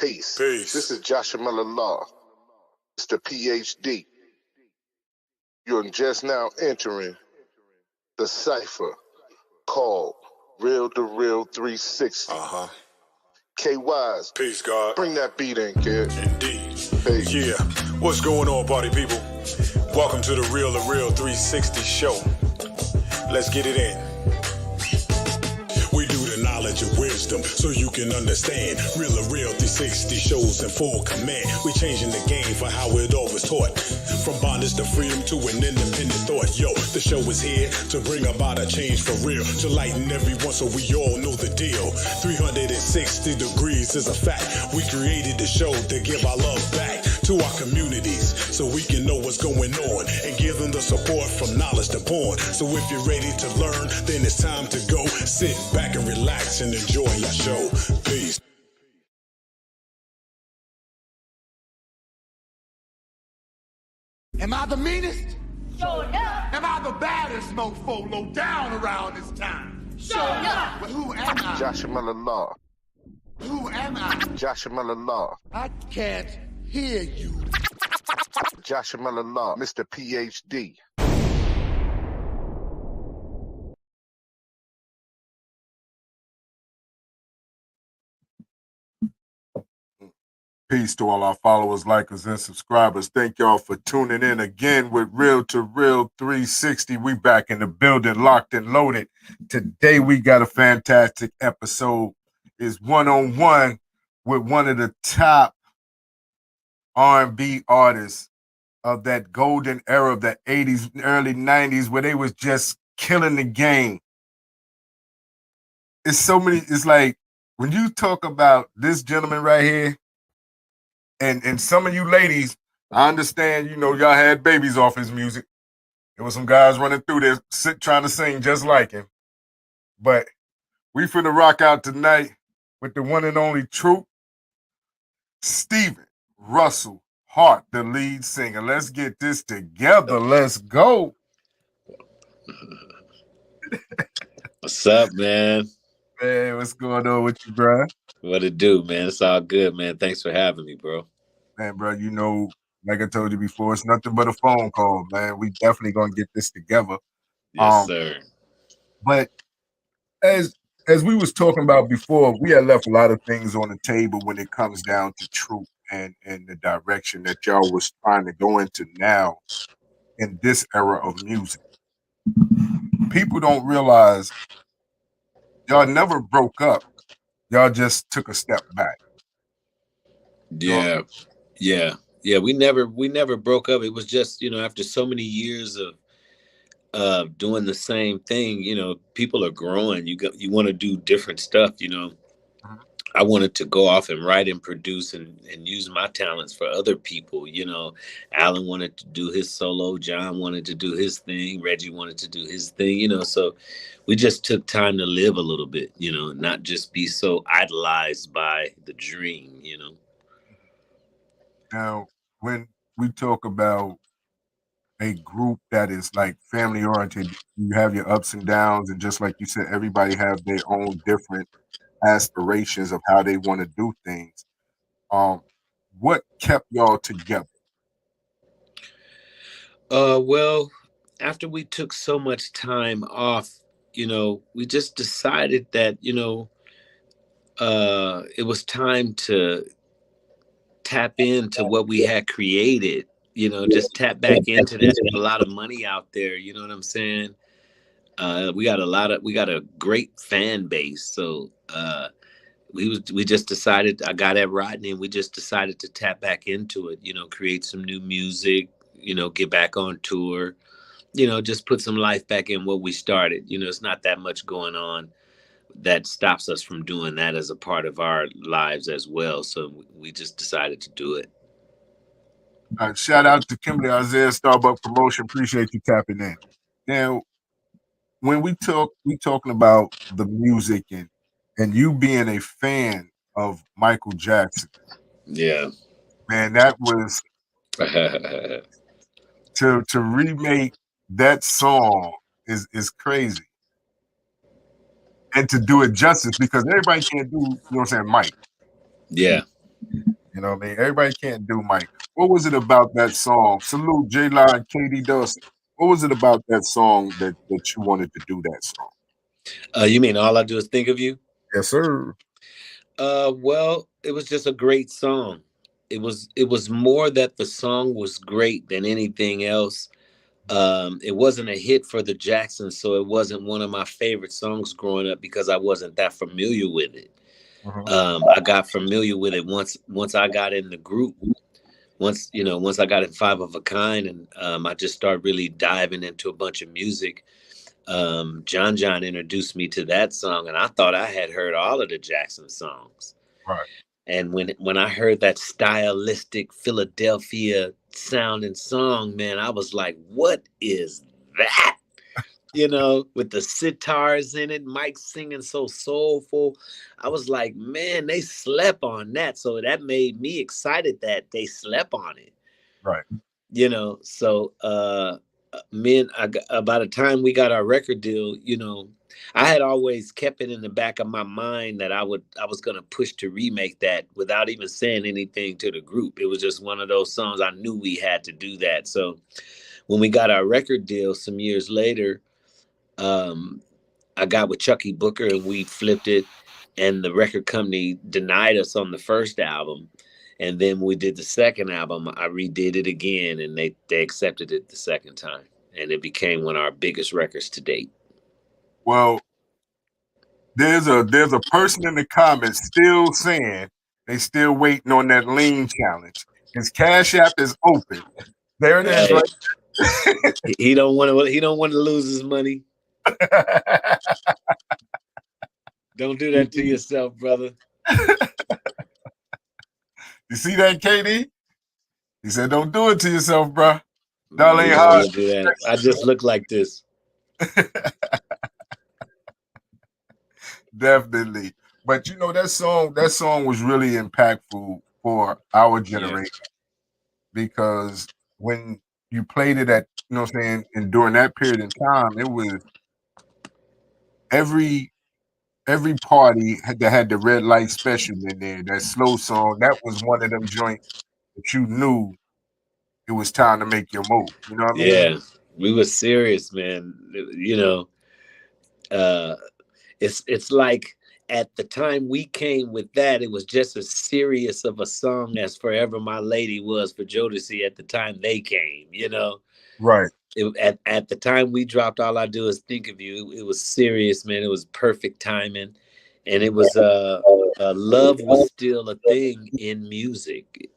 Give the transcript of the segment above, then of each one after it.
Peace. Peace. This is Joshua Miller Law, Mr. PhD. You're just now entering the cipher called Real2reel360. KYs. Peace, God. Bring that beat in, kid. Indeed. Peace. Yeah. What's going on, party people? Welcome to the Real2reel360 show. Let's get it in. We do the knowledge of wisdom so you can understand. Real2reel360 shows in full command. We changing the game for how it all was taught. From bondage to freedom to an independent thought. Yo, the show is here to bring about a change for real. To lighten everyone so we all know the deal. 360 degrees is a fact. We created the show to give our love back to our communities so we can know what's going on and give them the support from knowledge to born. So if you're ready to learn, then it's time to go. Sit back and relax and enjoy our show. Peace. Am I the meanest? Sure enough. Am I the baddest mofo low down around this time? Sure enough. But who am I? Joshua Miller Law. Who am I? Joshua Miller Law. I can't hear you. Joshua Miller Law, Mr. PhD. Peace to all our followers, likers, and subscribers. Thank y'all for tuning in again with Real2reel360. We back in the building, locked and loaded. Today we got a fantastic episode. It's one-on-one with one of the top R&B artists of that golden era of the 80s, early 90s, where they was just killing the game. It's like when you talk about this gentleman right here, and some of you ladies, I understand, y'all had babies off his music. There was some guys running through there trying to sing just like him. But we finna rock out tonight with the one and only Troop, Stephen Russell Hart, the lead singer. Let's get this together. Let's go. What's up, man? Hey, what's going on with you, bro? What it do, man? It's all good, man. Thanks for having me, bro. Man, bro, like I told you before, it's nothing but a phone call, man. We definitely gonna get this together. Yes, sir. But as we was talking about before, we had left a lot of things on the table when it comes down to truth and the direction that y'all was trying to go into now in this era of music. People don't realize y'all never broke up. Y'all just took a step back. Yeah. We never broke up. It was just, after so many years of doing the same thing, people are growing. You want to do different stuff, I wanted to go off and write and produce and use my talents for other people. Alan wanted to do his solo. John wanted to do his thing. Reggie wanted to do his thing, so we just took time to live a little bit, not just be so idolized by the dream, Now, when we talk about a group that is like family oriented, you have your ups and downs, and just like you said, everybody have their own different aspirations of how they want to do things. What kept y'all together? Well, after we took so much time off, we just decided that, it was time to tap into what we had created, just tap back into that. There's a lot of money out there, you know what I'm saying? We got a great fan base. So we just decided, I got at Rodney and we just decided to tap back into it, create some new music, get back on tour, just put some life back in what we started. It's not that much going on that stops us from doing that as a part of our lives as well. So we just decided to do it. Shout out to Kimberly Isaiah, Starbucks Promotion. Appreciate you tapping in. Now, when we talking about the music and you being a fan of Michael Jackson. Yeah. Man, that was to remake that song is crazy. And to do it justice, because everybody can't do, Mike. Yeah. You know what I mean? Everybody can't do Mike. What was it about that song? Salute J-Law and Katie Dawson. What was it about that song that you wanted to do that song? You mean All I Do Is Think of You? Yes, sir. Well, it was just a great song. It was more that the song was great than anything else. It wasn't a hit for the Jacksons, so it wasn't one of my favorite songs growing up because I wasn't that familiar with it. I got familiar with it once I got in the group. Once I got in Five of a Kind, and I just started really diving into a bunch of music. John introduced me to that song, and I thought I had heard all of the Jackson songs. Right. And when I heard that stylistic Philadelphia sounding song, man, I was like, what is that? With the sitars in it, Mike singing so soulful. I was like, man, they slept on that. So that made me excited that they slept on it. Right. So by the time we got our record deal, I had always kept it in the back of my mind that I was gonna push to remake that without even saying anything to the group. It was just one of those songs I knew we had to do that. So when we got our record deal some years later, I got with Chucky Booker and we flipped it, and the record company denied us on the first album. And then we did the second album, I redid it again, and they accepted it the second time. And it became one of our biggest records to date. Well, there's a person in the comments still saying they still waiting on that lean challenge. His Cash App is open. There it is. Hey, right? He don't want to lose his money. Don't do that to yourself, brother. You see that, Katie? He said, "Don't do it to yourself, bro. Darling, hard. Do that. I just look like this." Definitely. But that song was really impactful for our generation because when you played it at, and during that period in time, it was every party that had the red light special in there, that slow song, that was one of them joints that you knew it was time to make your move. You know what I mean? Yeah, we were serious, man. It's like at the time we came with that, it was just as serious of a song as Forever My Lady was for Jodeci at the time they came, Right. At the time we dropped All I Do Is Think of You, it was serious, man. It was perfect timing. And it was love was still a thing in music,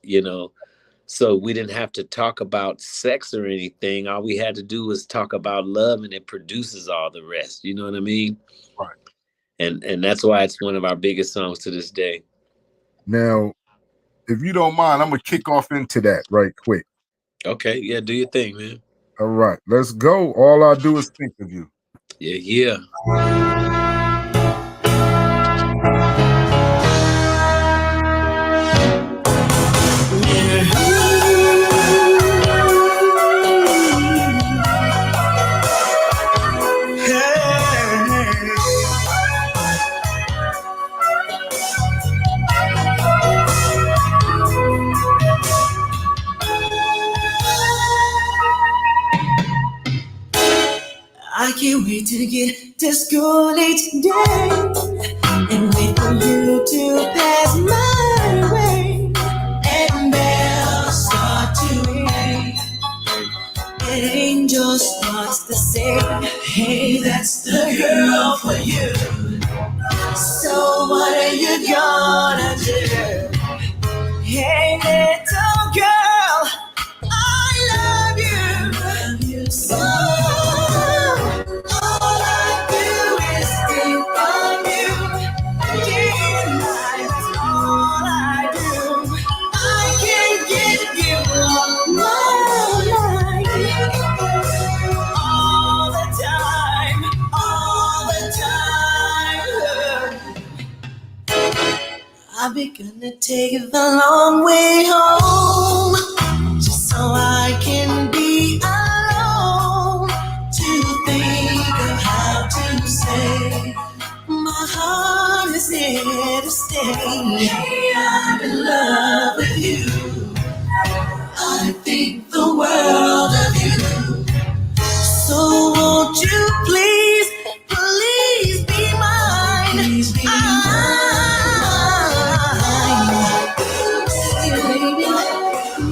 So we didn't have to talk about sex or anything. All we had to do was talk about love, and it produces all the rest. You know what I mean? Right. And that's why it's one of our biggest songs to this day. Now, if you don't mind, I'm gonna kick off into that right quick. Okay, yeah, do your thing, man. All right, let's go. All I Do Is Think of You. Yeah. I can't wait to get to school each day and wait for you to pass my way, and bells start to ring. And angel starts to say, hey, that's the girl for you. So what are you gonna do? Hey, little girl, I love you so. All I do is think of you. Day and night, that's all I do. I can't get you off my mind. All the time. I've begun to take the long way home, just so I can be alone, to think of how to say my heart is here to stay. I'm in love with you. I think the world of you. So won't you please, please be mine? Please be mine. Baby,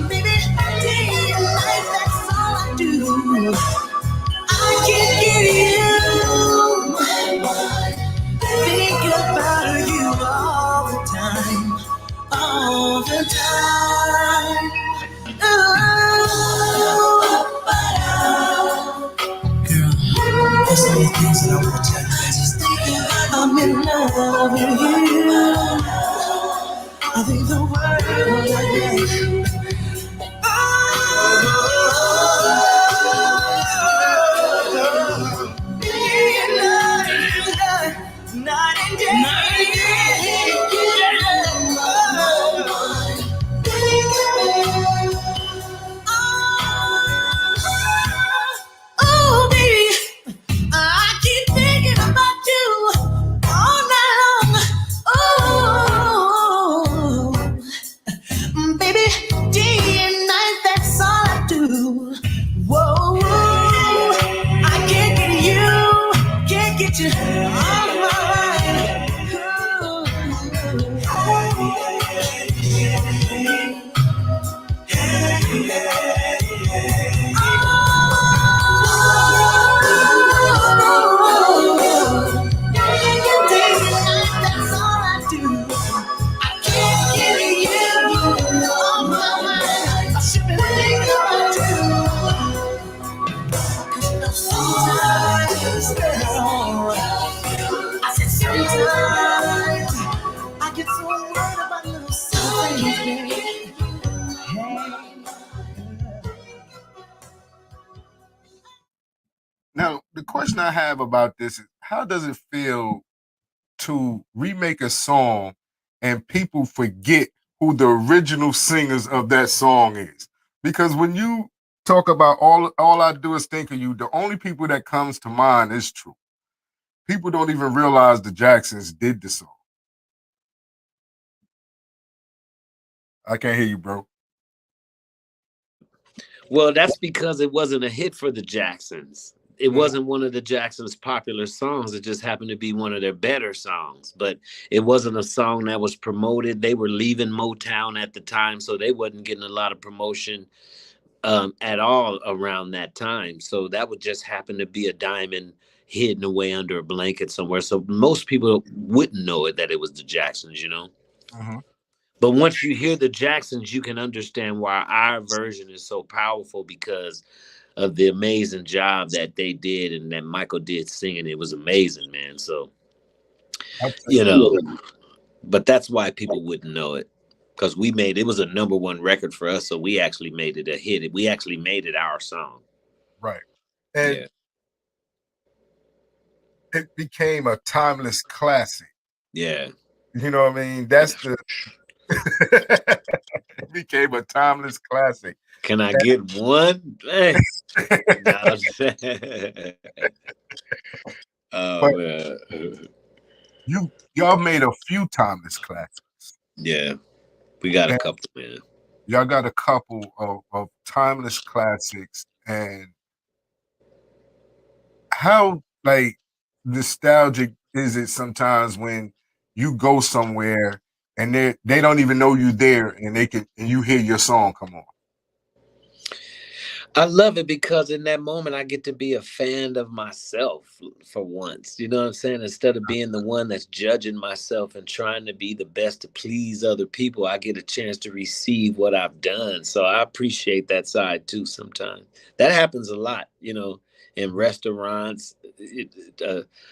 baby, day and night, that's all I do. I can't get you. Think about you all the time, all the time. Girl, there's so many things that I want to tell you, baby. I'm in love with you. I think the world of you. Night and day. Oh, baby, I keep thinking about you all night long. Oh, baby, day and night, that's all I do. Whoa, I can't get you, can't get you off my I get so worried about little things, baby. Now, the question I have about this is, how does it feel to remake a song and people forget who the original singers of that song is? Because when you talk about all I do is think of you, the only people that comes to mind is True. People don't even realize the Jacksons did the song. I can't hear you, bro. Well, that's because it wasn't a hit for the Jacksons. It wasn't one of the Jacksons' popular songs. It just happened to be one of their better songs. But it wasn't a song that was promoted. They were leaving Motown at the time, so they wasn't getting a lot of promotion at all around that time. So that would just happen to be a diamond hidden away under a blanket somewhere. So most people wouldn't know it, that it was the Jacksons, you know? But once you hear the Jacksons, you can understand why our version is so powerful, because of the amazing job that they did and that Michael did singing. It was amazing, man. So, you know, but that's why people wouldn't know it, because it was a #1 record for us. So we actually made it a hit. We actually made it our song. Right. And Yeah. it became a timeless classic. Yeah. You know what I mean? That's the it became a timeless classic. Can I get one? No, oh, man. Y'all made a few timeless classics. Yeah. We got a couple, man. Y'all got a couple of timeless classics. And how, like, nostalgic is it sometimes when you go somewhere and they don't even know you there, and you hear your song come on? I love it because in that moment I get to be a fan of myself for once. You know what I'm saying? Instead of being the one that's judging myself and trying to be the best to please other people, I get a chance to receive what I've done. So I appreciate that side too sometimes. That happens a lot, you know, in restaurants.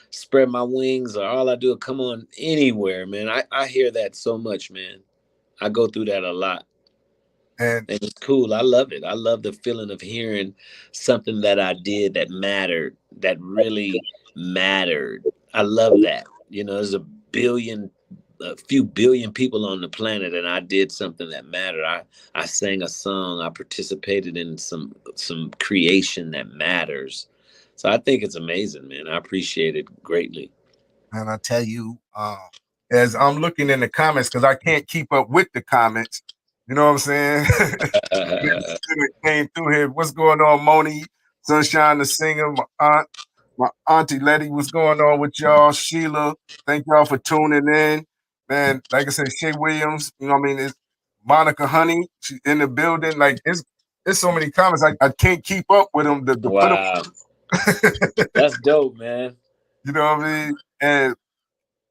Spread my wings, or all I do is come on anywhere, man. I hear that so much, man. I go through that a lot. And it's cool. I love it. I love the feeling of hearing something that I did that mattered, that really mattered. I love that. You know, there's a few billion people on the planet, and I did something that mattered. I sang a song. I participated in some creation that matters. So I think it's amazing, man. I appreciate it greatly. And I tell you, as I'm looking in the comments, because I can't keep up with the comments. You know what I'm saying? It came through here. What's going on, Moni? Sunshine the singer, my auntie Letty. What's going on with y'all? Sheila, thank y'all for tuning in. Man, like I said, Shay Williams, you know what I mean? It's Monica Honey, she in the building. Like it's so many comments. I can't keep up with them to put Wow. That's dope, man. you know what I mean? And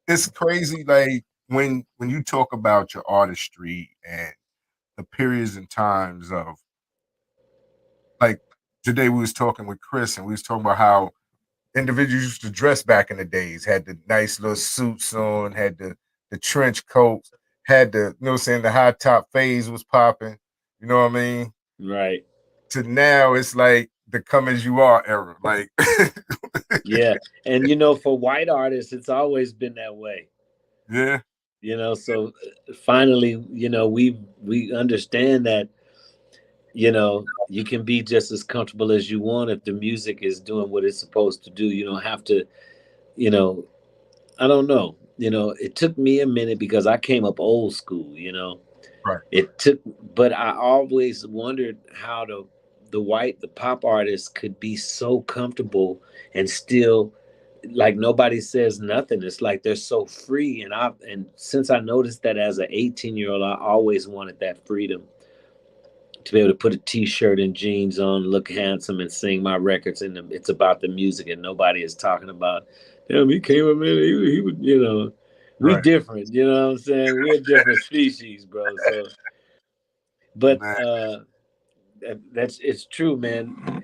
it's crazy, like when you talk about your artistry and the periods and times of, like today we was talking with Chris and we was talking about how individuals used to dress back in the days, had the nice little suits on, had the trench coats, had the, you know what I'm saying, the high top fades was popping, you know what I mean? Right. To now it's like the come as you are era. Like Yeah. And for white artists, it's always been that way. yeah. So finally, we understand that, you can be just as comfortable as you want if the music is doing what it's supposed to do. You don't have to, you know, I don't know. It took me a minute because I came up old school. Right. It took, but I always wondered how the pop artists could be so comfortable and still, like, nobody says nothing. It's like they're so free. And since I noticed that as an 18-year-old, I always wanted that freedom to be able to put a t-shirt and jeans on, look handsome, and sing my records. And it's about the music, and nobody is talking about, damn, he came up in, he would, we Right. different. You know what I'm saying? We're a different species, bro. So, but Man. it's true, man.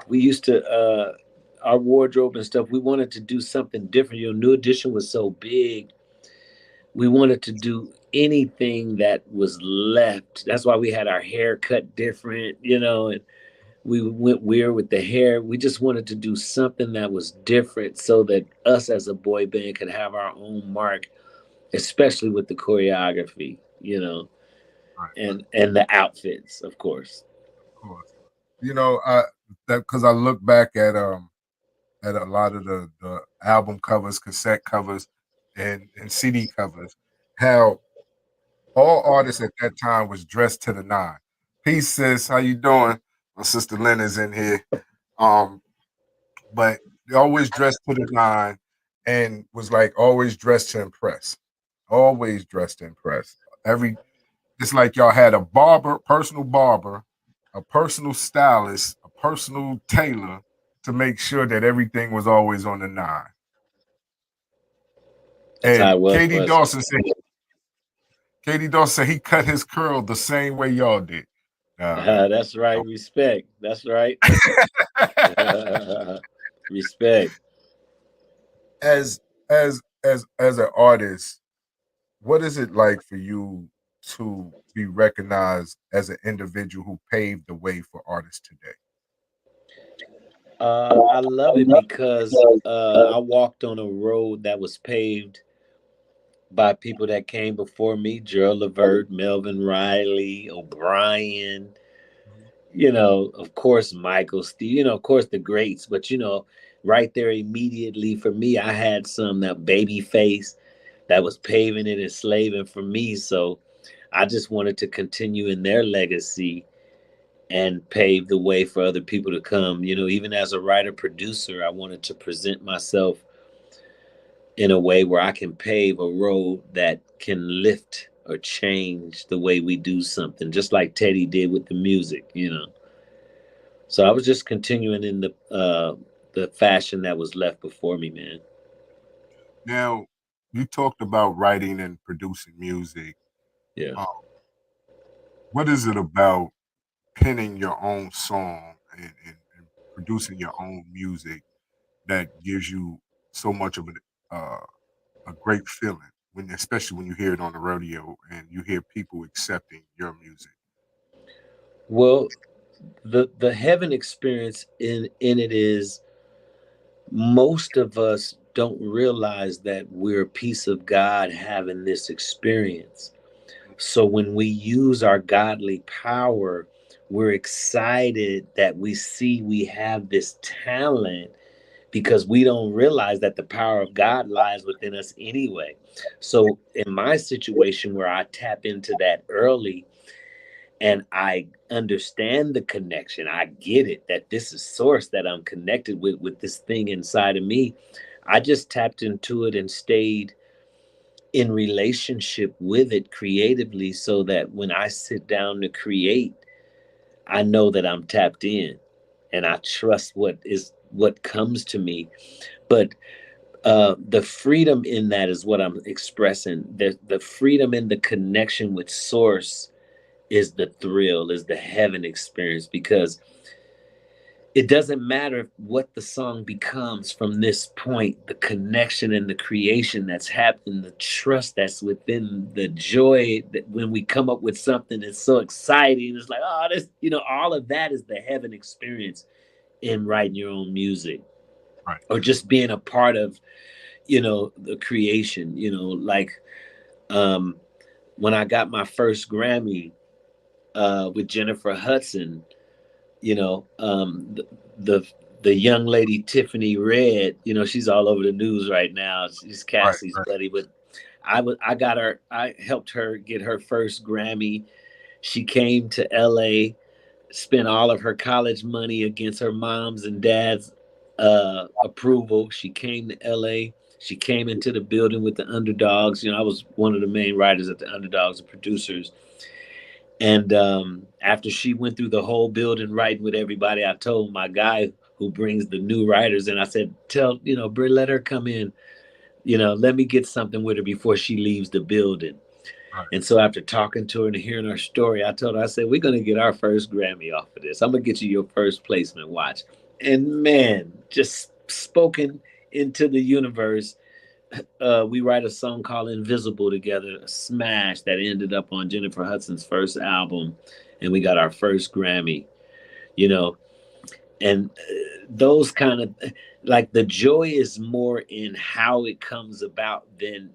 We used to our wardrobe and stuff. We wanted to do something different. New Edition was so big. We wanted to do anything that was left. That's why we had our hair cut different, and we went weird with the hair. We just wanted to do something that was different so that us as a boy band could have our own mark, especially with the choreography, Right. and the outfits, of course. Of course. That because I look back at a lot of the album covers, cassette covers, and CD covers, how all artists at that time was dressed to the nine. Peace, sis. How you doing? My sister Lynn is in here. But they always dressed to the nine and was like always dressed to impress. Always dressed to impress. It's like y'all had a personal barber, a personal stylist, a personal tailor to make sure that everything was always on the nine. That's how And it was. Katie Dawson said he cut his curl the same way y'all did. That's right. Respect. That's right. Respect. As an artist, what is it like for you to be recognized as an individual who paved the way for artists today? I love it because I walked on a road that was paved by people that came before me: Gerald Levert, Melvin Riley, O'Brien, of course, Michael, Steve, of course, the greats. But, right there immediately for me, I had some, that Babyface that was paving it and slaving for me. So I just wanted to continue in their legacy and pave the way for other people to come. Even as a writer producer, I wanted to present myself in a way where I can pave a road that can lift or change the way we do something, just like Teddy did with the music. So I was just continuing in the fashion that was left before me, man. Now, you talked about writing and producing music. Yeah. What is it about penning your own song and producing your own music that gives you so much of a great feeling especially when you hear it on the radio and you hear people accepting your music? Well, the heaven experience in it is, most of us don't realize that we're a piece of God having this experience. So when we use our godly power, we're excited that we see we have this talent, because we don't realize that the power of God lies within us anyway. So in my situation where I tap into that early and I understand the connection, I get it that this is source that I'm connected with this thing inside of me. I just tapped into it and stayed in relationship with it creatively so that when I sit down to create, I know that I'm tapped in and I trust what comes to me. But the freedom in that is what I'm expressing. The freedom in the connection with source is the thrill, is the heaven experience, because it doesn't matter what the song becomes from this point, the connection and the creation that's happened, the trust that's within, the joy that when we come up with something that's so exciting, it's like, oh, this, all of that is the heaven experience in writing your own music Right. or just being a part of, the creation, like when I got my first Grammy with Jennifer Hudson, the the young lady Tiffany Red, she's all over the news right now. She's Right. Cassie's buddy, but I helped her get her first Grammy. She came to LA, spent all of her college money against her mom's and dad's approval. She came to LA. She came into the building with the Underdogs. I was one of the main writers at the Underdogs and producers. And after she went through the whole building writing with everybody, I told my guy who brings the new writers, and I said, tell, Brie, let her come in, let me get something with her before she leaves the building. Right. And so after talking to her and hearing her story, I told her, I said, we're going to get our first Grammy off of this. I'm going to get you your first placement watch. And man, just spoken into the universe. We write a song called Invisible together, a smash that ended up on Jennifer Hudson's first album. And we got our first Grammy, and those kind of, like, the joy is more in how it comes about than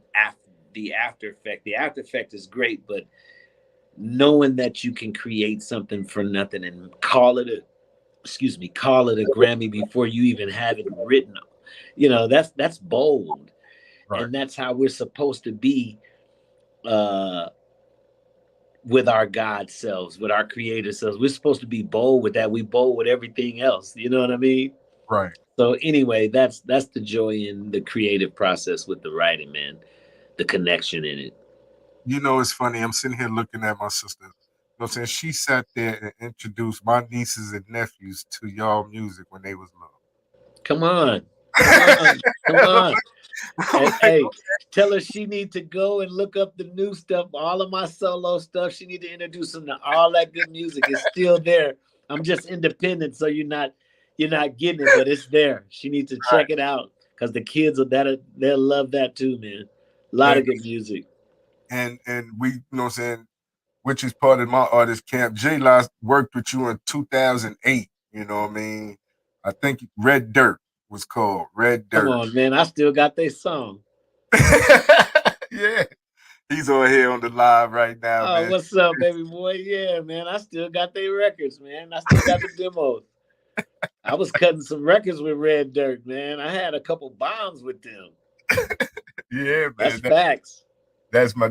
the after effect. The after effect is great, but knowing that you can create something for nothing and call it a Grammy before you even have it written, that's bold. Right. And that's how we're supposed to be with our God selves, with our creator selves. We're supposed to be bold with that. We bold with everything else. You know what I mean? Right. So anyway, that's the joy in the creative process with the writing, man. The connection in it. It's funny. I'm sitting here looking at my sister. Saying she sat there and introduced my nieces and nephews to y'all music when they was little. Come on. Come on. Hey, tell her she need to go and look up the new stuff, all of my solo stuff. She need to introduce them to all that good music. It's still there. I'm just independent, so you're not getting it, but it's there. She needs to check it out because the kids they'll love that too, man. A lot of good music. And we, saying, which is part of my artist camp. J last worked with you in 2008. You know what I mean? I think Red Dirt was called Red Dirt. Come on, man. I still got their song. Yeah. He's on here on the live right now, man. What's up, baby boy? Yeah, man. I still got their records, man. I still got the demos. I was cutting some records with Red Dirt, man. I had a couple bombs with them. Yeah, man. That's facts. That's my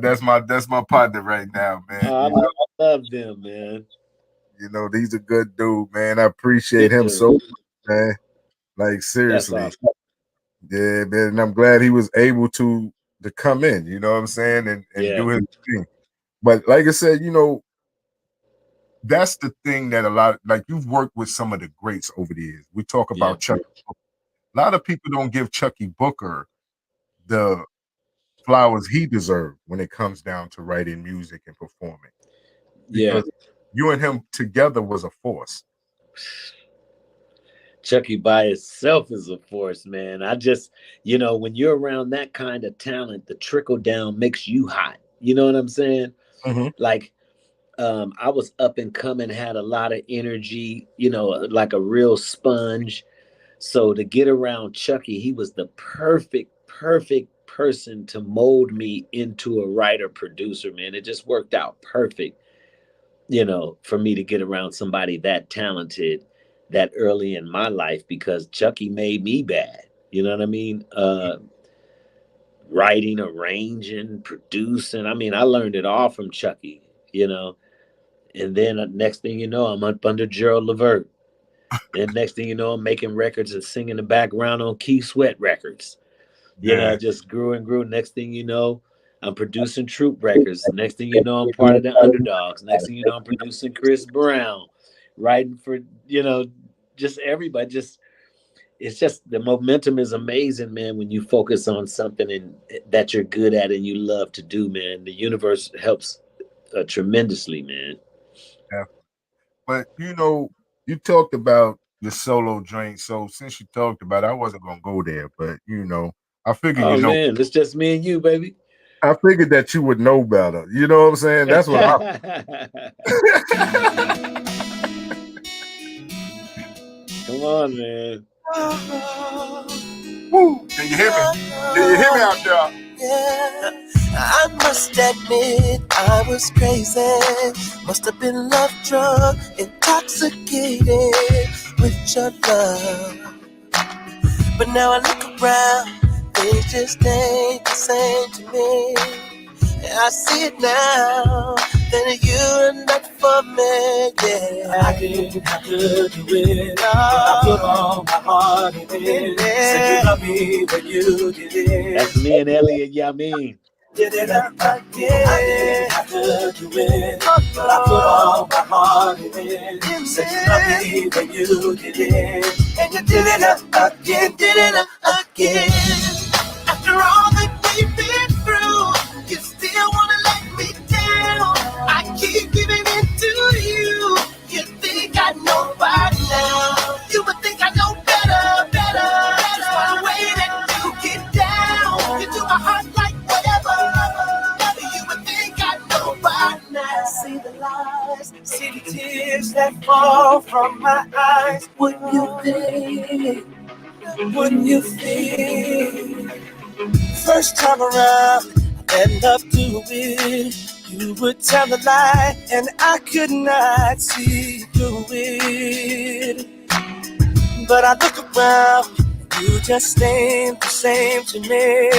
partner right now, man. I love them, man. He's a good dude, man. I appreciate him so much, man. Like, seriously. Awesome. Yeah, man. And I'm glad he was able to come in, you know what I'm saying, and do his thing. But like I said, that's the thing that a lot, like, you've worked with some of the greats over the years. We talk about Chucky Booker. A lot of people don't give Chucky Booker the flowers he deserved when it comes down to writing music and performing. Because you and him together was a force. Chucky by itself is a force, man. I just, when you're around that kind of talent, the trickle down makes you hot. You know what I'm saying? Mm-hmm. Like, I was up and coming, had a lot of energy, like a real sponge. So to get around Chucky, he was the perfect person to mold me into a writer producer, man. It just worked out perfect, for me to get around somebody that talented that early in my life because Chucky made me bad. You know what I mean? Writing, arranging, producing. I mean, I learned it all from Chucky, you know. And then next thing you know, I'm up under Gerald Levert. And next thing you know, I'm making records and singing the background on Key Sweat records. You know, Yeah. just grew and grew. Next thing you know, I'm producing Troop records. Next thing you know, I'm part of the Underdogs. Next thing you know, I'm producing Chris Brown, writing for, you know, just everybody. Just it's just the momentum is amazing, man. When you focus on something and that you're good at and you love to do, man, the universe helps tremendously, man. Yeah. But you know, you talked about your solo joint. So since you talked about it, I wasn't gonna go there, but you know, I figured Oh man, it's just me and you, baby. I figured that you would know better. You know what I'm saying? That's what I Come on, man. Woo! Can you hear me? Can you hear me out there? Yeah, I must admit I was crazy. Must have been love drug, intoxicated with your love. But now I look around, things just ain't the same to me. And I see it now, that you're not for me, yeah. I didn't have to do it all. I put all my heart in it. Said you love me when you did it. That's me and Elliot Yamin. Did it up again. I didn't have to do it, but I put all my heart in it. Said you love me when you did it. And you did it up again, did it up again. After all that we've been through, you still wanna let me down. I keep giving in to you. You think I know by now. You would think I know better, better. Just by the way that you get down. You do my heart like whatever. You would think I know by now. See the lies, see the tears that fall from my eyes. Wouldn't you think? Wouldn't you think? First time around, and up to it, you would tell a lie, and I could not see through it. But I look around, you just ain't the same to me.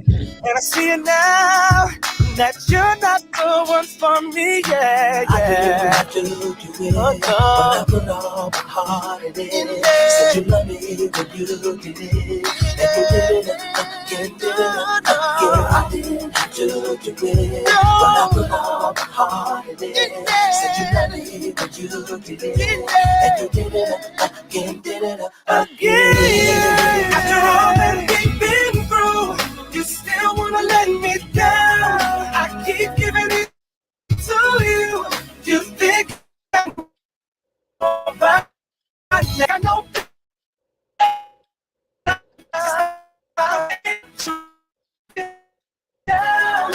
And I see it now, that you're not the one for me, yeah, yeah. I didn't have to do it, but I put all my heart in it. Said you love me when you did it, and you did it again, did it again. I didn't have to do it, but I put all my heart in it. Said you love me when you did it, and you did it again, did it again. After all that we've been through, you still wanna let me down. I keep giving it to you. You think I know by now. I know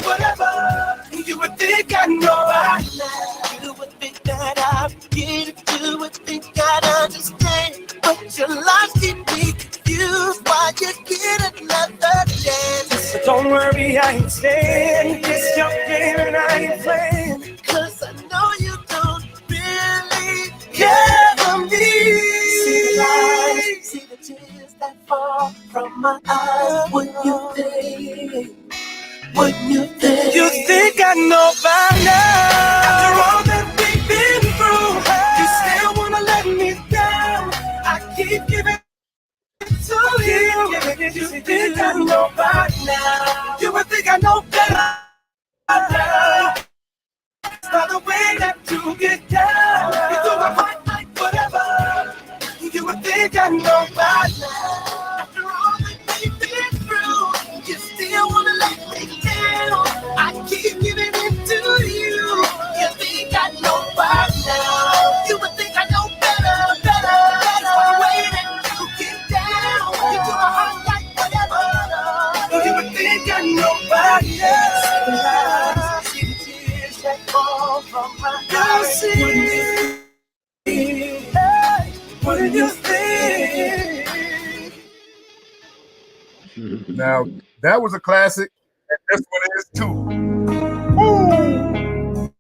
whatever. You would think I know by now. You would think that I get it. You would think I'd understand. But your lies keep me confused. Why you get another chance? So don't worry, I ain't staying. It's your game and I ain't playing. Cause I know you don't really care for me. See the lies, see the tears that fall from my eyes. Wouldn't you think? Wouldn't you think? You think I know by now? After all that we've been through, you still wanna let me down. I keep giving to you. You think I know by now? You would think I know better. By the way that you get down, you do my heart like whatever. You would think I know by now. After all that we've been through, you still wanna let me down. I keep giving it to you. You think I know by now? You would think I know better, better. By the way that you get down, you do my heart like whatever. You would think I know by now. See the tears that fall from my eyes. What do you think? Now that was a classic, and this one is too. Woo!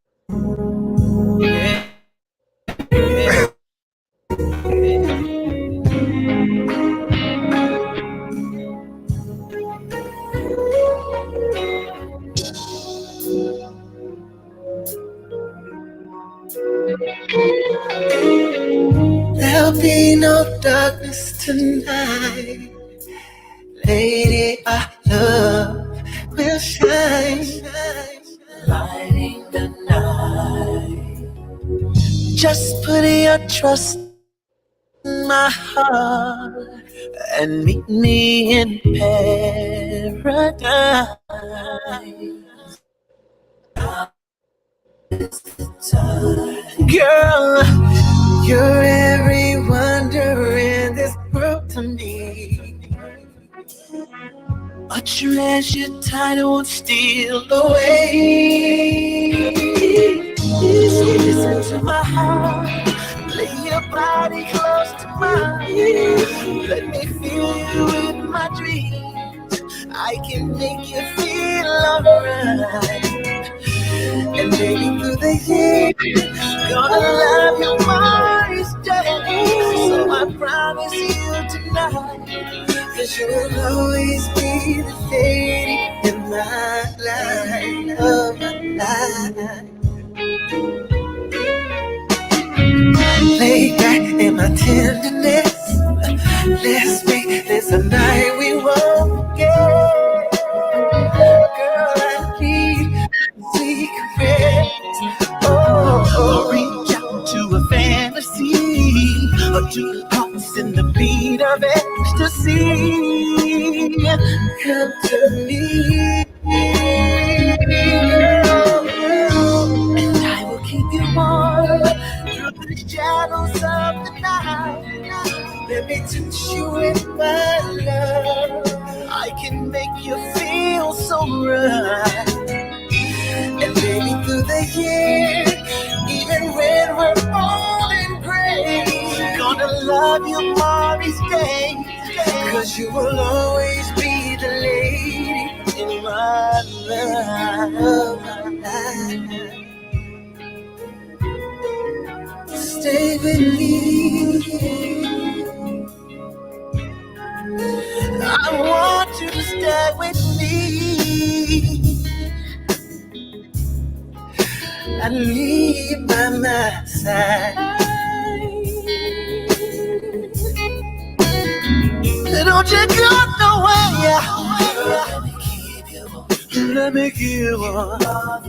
darkness tonight. Lady, our love will shine, lighting the night. Just put your trust in my heart and meet me in paradise. Girl, you're every wonder in this world to me. A treasure time won't steal away. So listen to my heart, lay your body close to mine. Let me feel you in my dreams. I can make you feel alright. And maybe through the years, gonna love you more each day. So I promise you tonight, 'cause you will always be the lady in my life, of my life. Lay back in my tenderness. Let's make this a night we won't forget. Girl, I need secrets. Oh, reach out to a fantasy, or to hearts in the beat of ecstasy. Come to me, and I will keep you warm through the shadows of the night. Let me touch you with my love. I can make you feel so right. And maybe through the years, even when we're old and gray, gonna love you more each day. 'Cause you will always be the lady in my life. Stay with me. I want you to stay with me. I need by my side. Don't you go nowhere. Let me keep you on.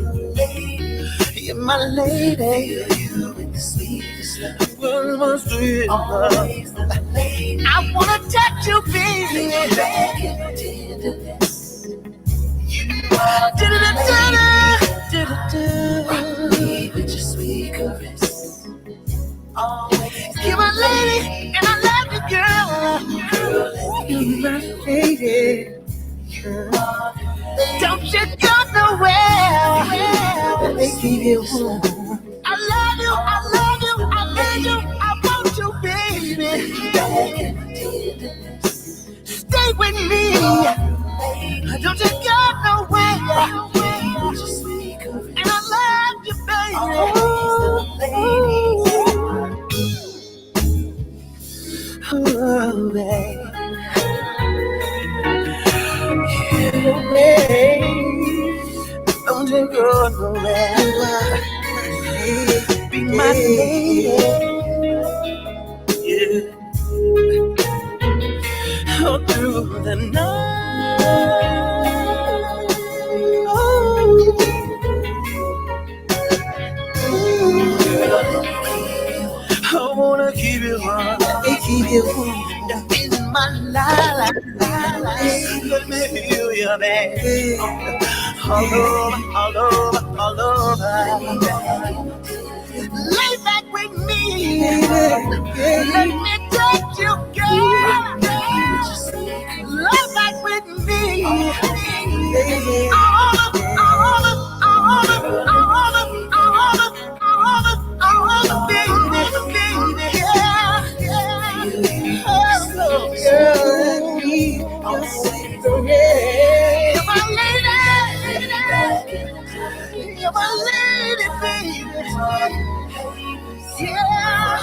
You're my lady. You with the sweetest love. My sweet love. I wanna touch you, baby. With your sweet caress. You're my lady, and I love you, girl. You're my lady. Don't you go nowhere. Let me keep you warm. I love you, I love you, I love you, I want you, baby. Stay with me. Don't you go nowhere. And I love you, baby. Oh, baby. Don't you go nowhere. Be my lady. Yeah. All through the night. I wanna keep you warm. Let me keep you warm. In my life. Let me feel your baby. All over, all over, all over. Lay back with me. Let me touch you, girl. Lay back with me. All of, all of, all of, all of, all of, all of, baby, baby, yeah, yeah. Oh, girl, I'm cigarette. You're my lady. You're my lady, baby. Yeah.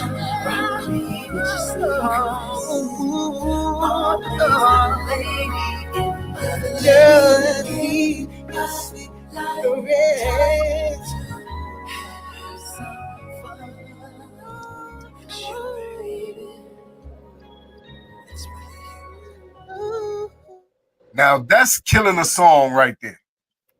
Girl, I need a sweet cigarette. Now that's killing a song right there.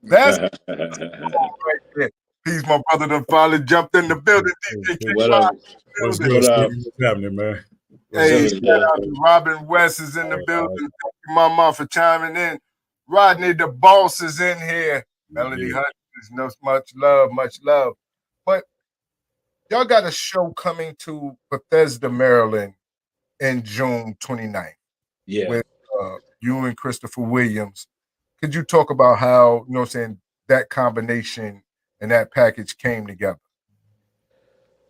That's right there. He's my brother that finally jumped in the building. DJ King What Live up? in the What's building. good, Stevie? What's happening, man? What's Hey, up? shout out to Robin West is in the building. Thank you, Mama, for chiming in. Rodney the Boss is in here. Melody Yeah. Hutchins, no much love, much love. But y'all got a show coming to Bethesda, Maryland in June 29th Yeah. with you and Christopher Williams. Could you talk about how, you know what I'm saying, that combination and that package came together?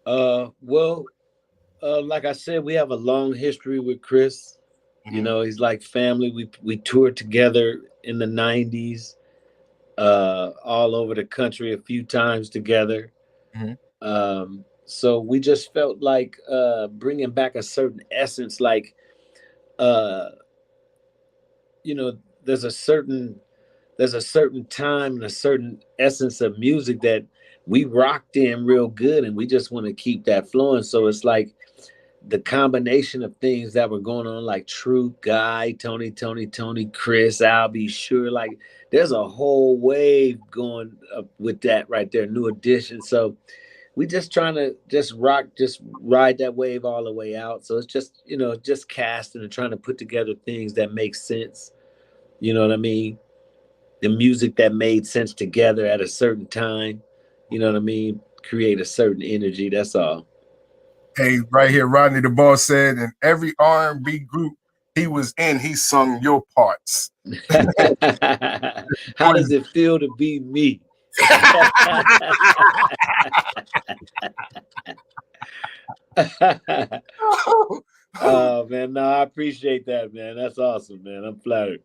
Well, like I said, we have a long history with Chris. You Mhm. know, he's like family. We toured together in the '90s, all over the country a few times together. Mhm. So we just felt like bringing back a certain essence, like uh, you know, there's a certain time and a certain essence of music that we rocked in real good, and we just want to keep that flowing. So it's like the combination of things that were going on, like True Guy, Tony, Chris, I'll be sure. Like there's a whole wave going up with that right there, New Edition. So we just trying to just rock, just ride that wave all the way out. So it's just, just casting and trying to put together things that make sense. You know what I mean? The music that made sense together at a certain time. You know what I mean? Create a certain energy. That's all. Hey, right here, Rodney the Boss said, in every R&B group he was in, he sung your parts. How does it feel to be me? Oh man, no, I appreciate that, man. That's awesome, man. I'm flattered.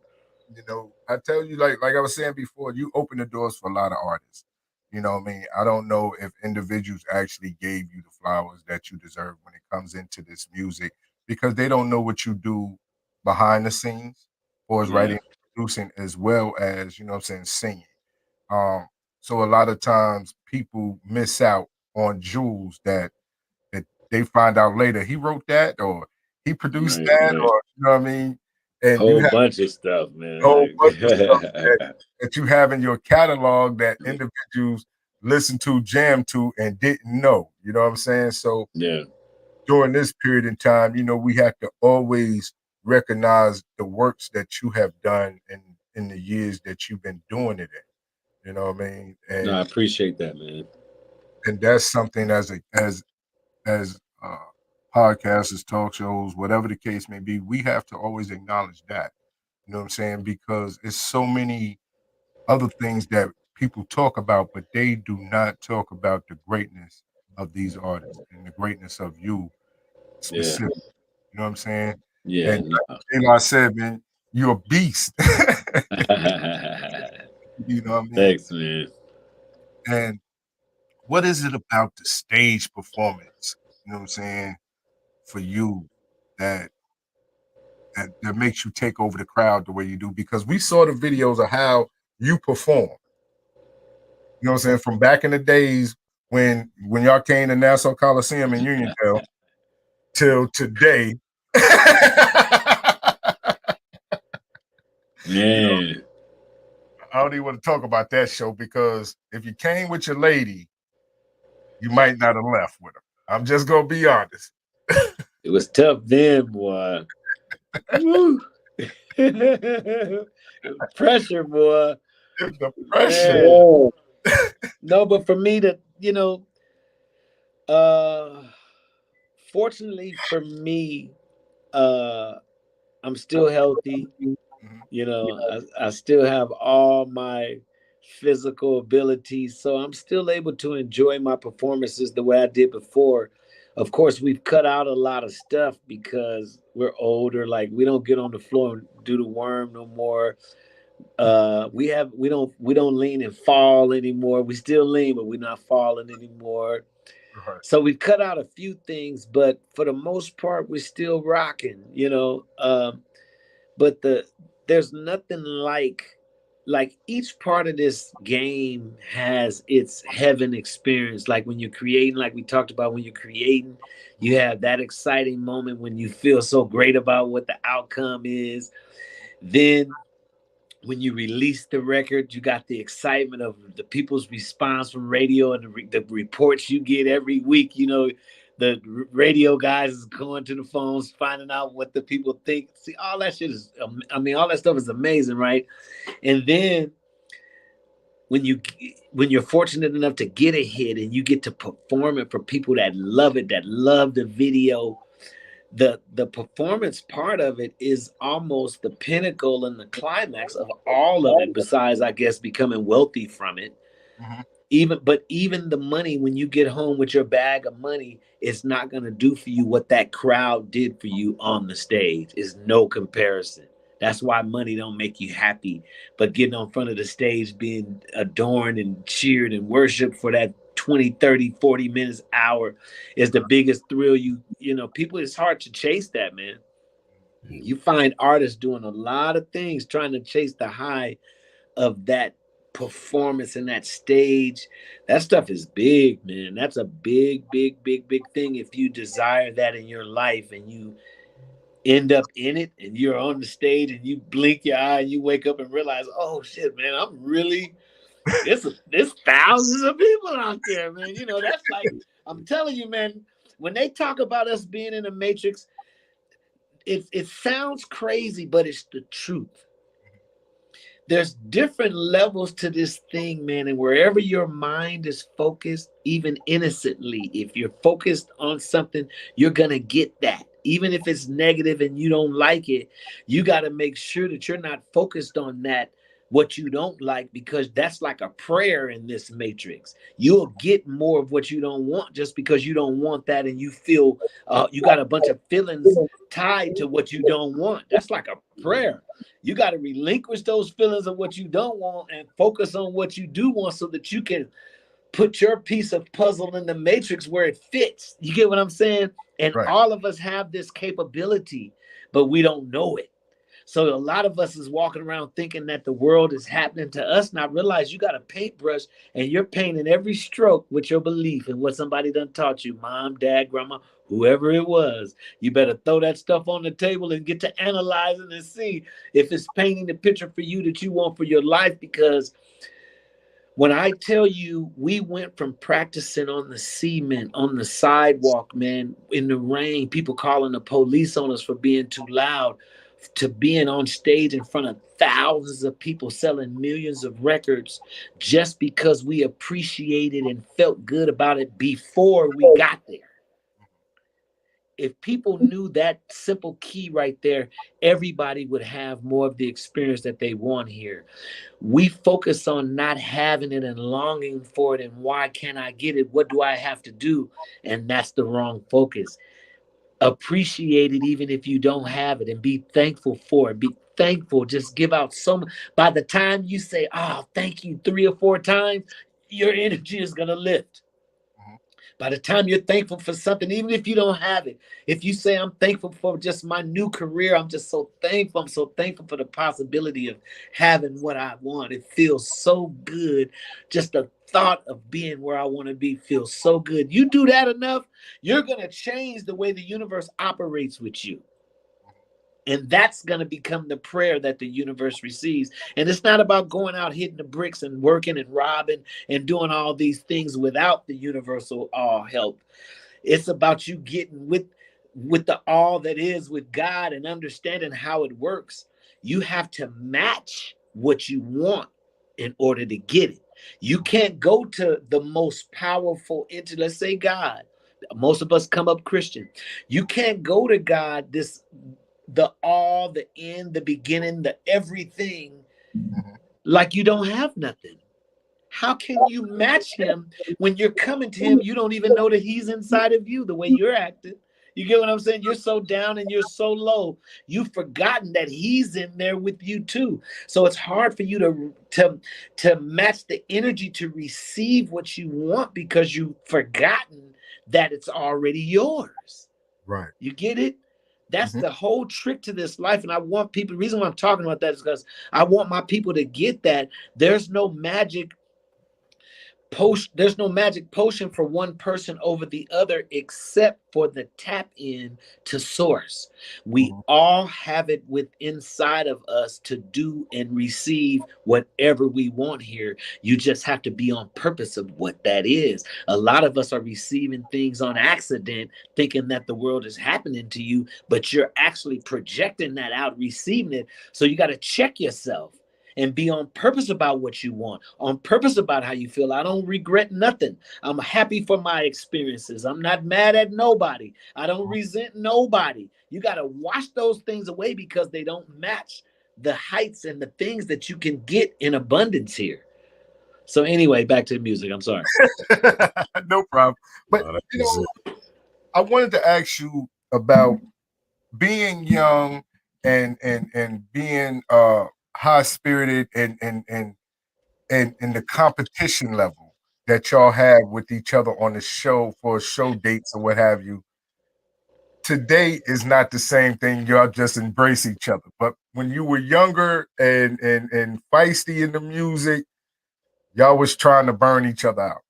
I tell you, like I was saying before, you open the doors for a lot of artists. You know what I mean? I don't know if individuals actually gave you the flowers that you deserve when it comes into this music because they don't know what you do behind the scenes, or as Yeah. writing, producing, as well as, you know what I'm saying, singing. Um, so a lot of times people miss out on jewels that they find out later he wrote that or he produced Right, that, right. or you know what I mean? And you Whole have bunch of stuff, man. a whole bunch of stuff Like, that you have in your catalog that individuals listen to, jam to, and didn't know. You know what I'm saying? So yeah. during this period in time, we have to always recognize the works that you have done in the years that you've been doing it in. You know what I mean? No, I appreciate that, man. And that's something as podcasters, talk shows, whatever the case may be, we have to always acknowledge that. You know what I'm saying? Because it's so many other things that people talk about, but they do not talk about the greatness of these artists and the greatness of you Yeah. specifically. You know what I'm saying? Yeah. And No. like Taylor said, man, you're a beast. You know what I mean? Thanks, man. And what is it about the stage performance? You know what I'm saying? For you that that makes you take over the crowd the way you do? Because we saw the videos of how you perform. You know what I'm saying? From back in the days when y'all came to Nassau Coliseum in Unionville till today. Man. I don't even want to talk about that show because if you came with your lady, you might not have left with her. I'm just gonna be honest. It was tough then, boy. Woo. Pressure, boy. The pressure. Man. No, but for me to, uh fortunately for me, uh I'm still healthy. Mhm. I still have all my physical abilities, so I'm still able to enjoy my performances the way I did before. Of course, we've cut out a lot of stuff because we're older. Like we don't get on the floor and do the worm no more. We don't lean and fall anymore. We still lean, but we're not falling anymore. Right. So we've cut out a few things, but for the most part, we're still rocking. But there's nothing like each part of this game has its heaven experience. Like when you're creating, like we talked about, when you're creating, you have that exciting moment when you feel so great about what the outcome is. Then when you release the record, you got the excitement of the people's response from radio and the reports you get every week. You know, the radio guys is going to the phones, finding out what the people think. See, all that shit is, I mean, all that stuff is amazing, right? And then when you're fortunate enough to get a hit and you get to perform it for people that love it, that love the video, the performance part of it is almost the pinnacle and the climax of all of it, besides, I guess, becoming wealthy from it. Mhm. Even the money, when you get home with your bag of money, it's not going to do for you what that crowd did for you on the stage. Is no comparison. That's why money don't make you happy, but getting on front of the stage, being adorned and cheered and worshiped for that 20, 30, 40 minutes, hour is the biggest thrill. You know, people, it's hard to chase that, man. You find artists doing a lot of things trying to chase the high of that performance and that stage. That stuff is big, man. That's a big, big, big, big thing. If you desire that in your life and you end up in it and you're on the stage and you blink your eye and you wake up and realize, oh shit, man, I'm really, there's thousands of people out there, man. You know, that's like, I'm telling you, man, when they talk about us being in the Matrix, it sounds crazy, but it's the truth. There's different levels to this thing, man. And wherever your mind is focused, even innocently, if you're focused on something, you're going to get that. Even if it's negative and you don't like it, you got to make sure that you're not focused on that, what you don't like, because that's like a prayer in this matrix. You'll get more of what you don't want just because you don't want that. And you feel you got a bunch of feelings tied to what you don't want. That's like a prayer. You got to relinquish those feelings of what you don't want and focus on what you do want so that you can put your piece of puzzle in the matrix where it fits. You get what I'm saying? And Right. all of us have this capability, but we don't know it. So a lot of us is walking around thinking that the world is happening to us, not realize you got a paintbrush and you're painting every stroke with your belief in what somebody done taught you, mom, dad, grandma, whoever it was. You better throw that stuff on the table and get to analyzing and see if it's painting the picture for you that you want for your life. Because when I tell you, we went from practicing on the cement, on the sidewalk, man, in the rain, people calling the police on us for being too loud, to being on stage in front of thousands of people selling millions of records just because we appreciated and felt good about it before we got there. If people knew that simple key right there, everybody would have more of the experience that they want here. We focus on not having it and longing for it and why can't I get it? What do I have to do? And that's the wrong focus. Appreciate it even if you don't have it and be thankful for it. Be thankful. Just give out so much. By the time you say, oh, thank you 3 or 4 times, your energy is going to lift. By the time you're thankful for something, even if you don't have it, if you say, I'm thankful for just my new career, I'm just so thankful. I'm so thankful for the possibility of having what I want. It feels so good. Just the thought of being where I want to be feels so good. You do that enough, you're going to change the way the universe operates with you. And that's going to become the prayer that the universe receives. And it's not about going out hitting the bricks and working and robbing and doing all these things without the universal help. It's about you getting with the all that is with God and understanding how it works. You have to match what you want in order to get it. You can't go to the most powerful entity, let's say God. Most of us come up Christian. You can't go to God, the all, the end, the beginning, the everything, like you don't have nothing. How can you match him when you're coming to him? You don't even know that he's inside of you the way you're acting. You get what I'm saying? You're so down and you're so low. You've forgotten that he's in there with you too. So it's hard for you to match the energy to receive what you want because you've forgotten that it's already yours. Right. You get it? That's the whole trick to this life. And I want people, the reason why I'm talking about that is because I want my people to get that there's no magic potion. There's no magic potion for one person over the other, except for the tap in to source. We Mhm. all have it with inside of us to do and receive whatever we want here. You just have to be on purpose of what that is. A lot of us are receiving things on accident, thinking that the world is happening to you, but you're actually projecting that out, receiving it. So you got to check yourself and be on purpose about what you want, on purpose about how you feel. I don't regret nothing. I'm happy for my experiences. I'm not mad at nobody. I don't resent nobody. You got to wash those things away because they don't match the heights and the things that you can get in abundance here. So anyway, back to the music. I'm sorry. No problem. But Oh, that you was know, I wanted to ask you about being young and being high spirited and the competition level that y'all have with each other on the show for show dates or what have you. Today is not the same thing. Y'all just embrace each other. But when you were younger and feisty in the music, y'all was trying to burn each other out.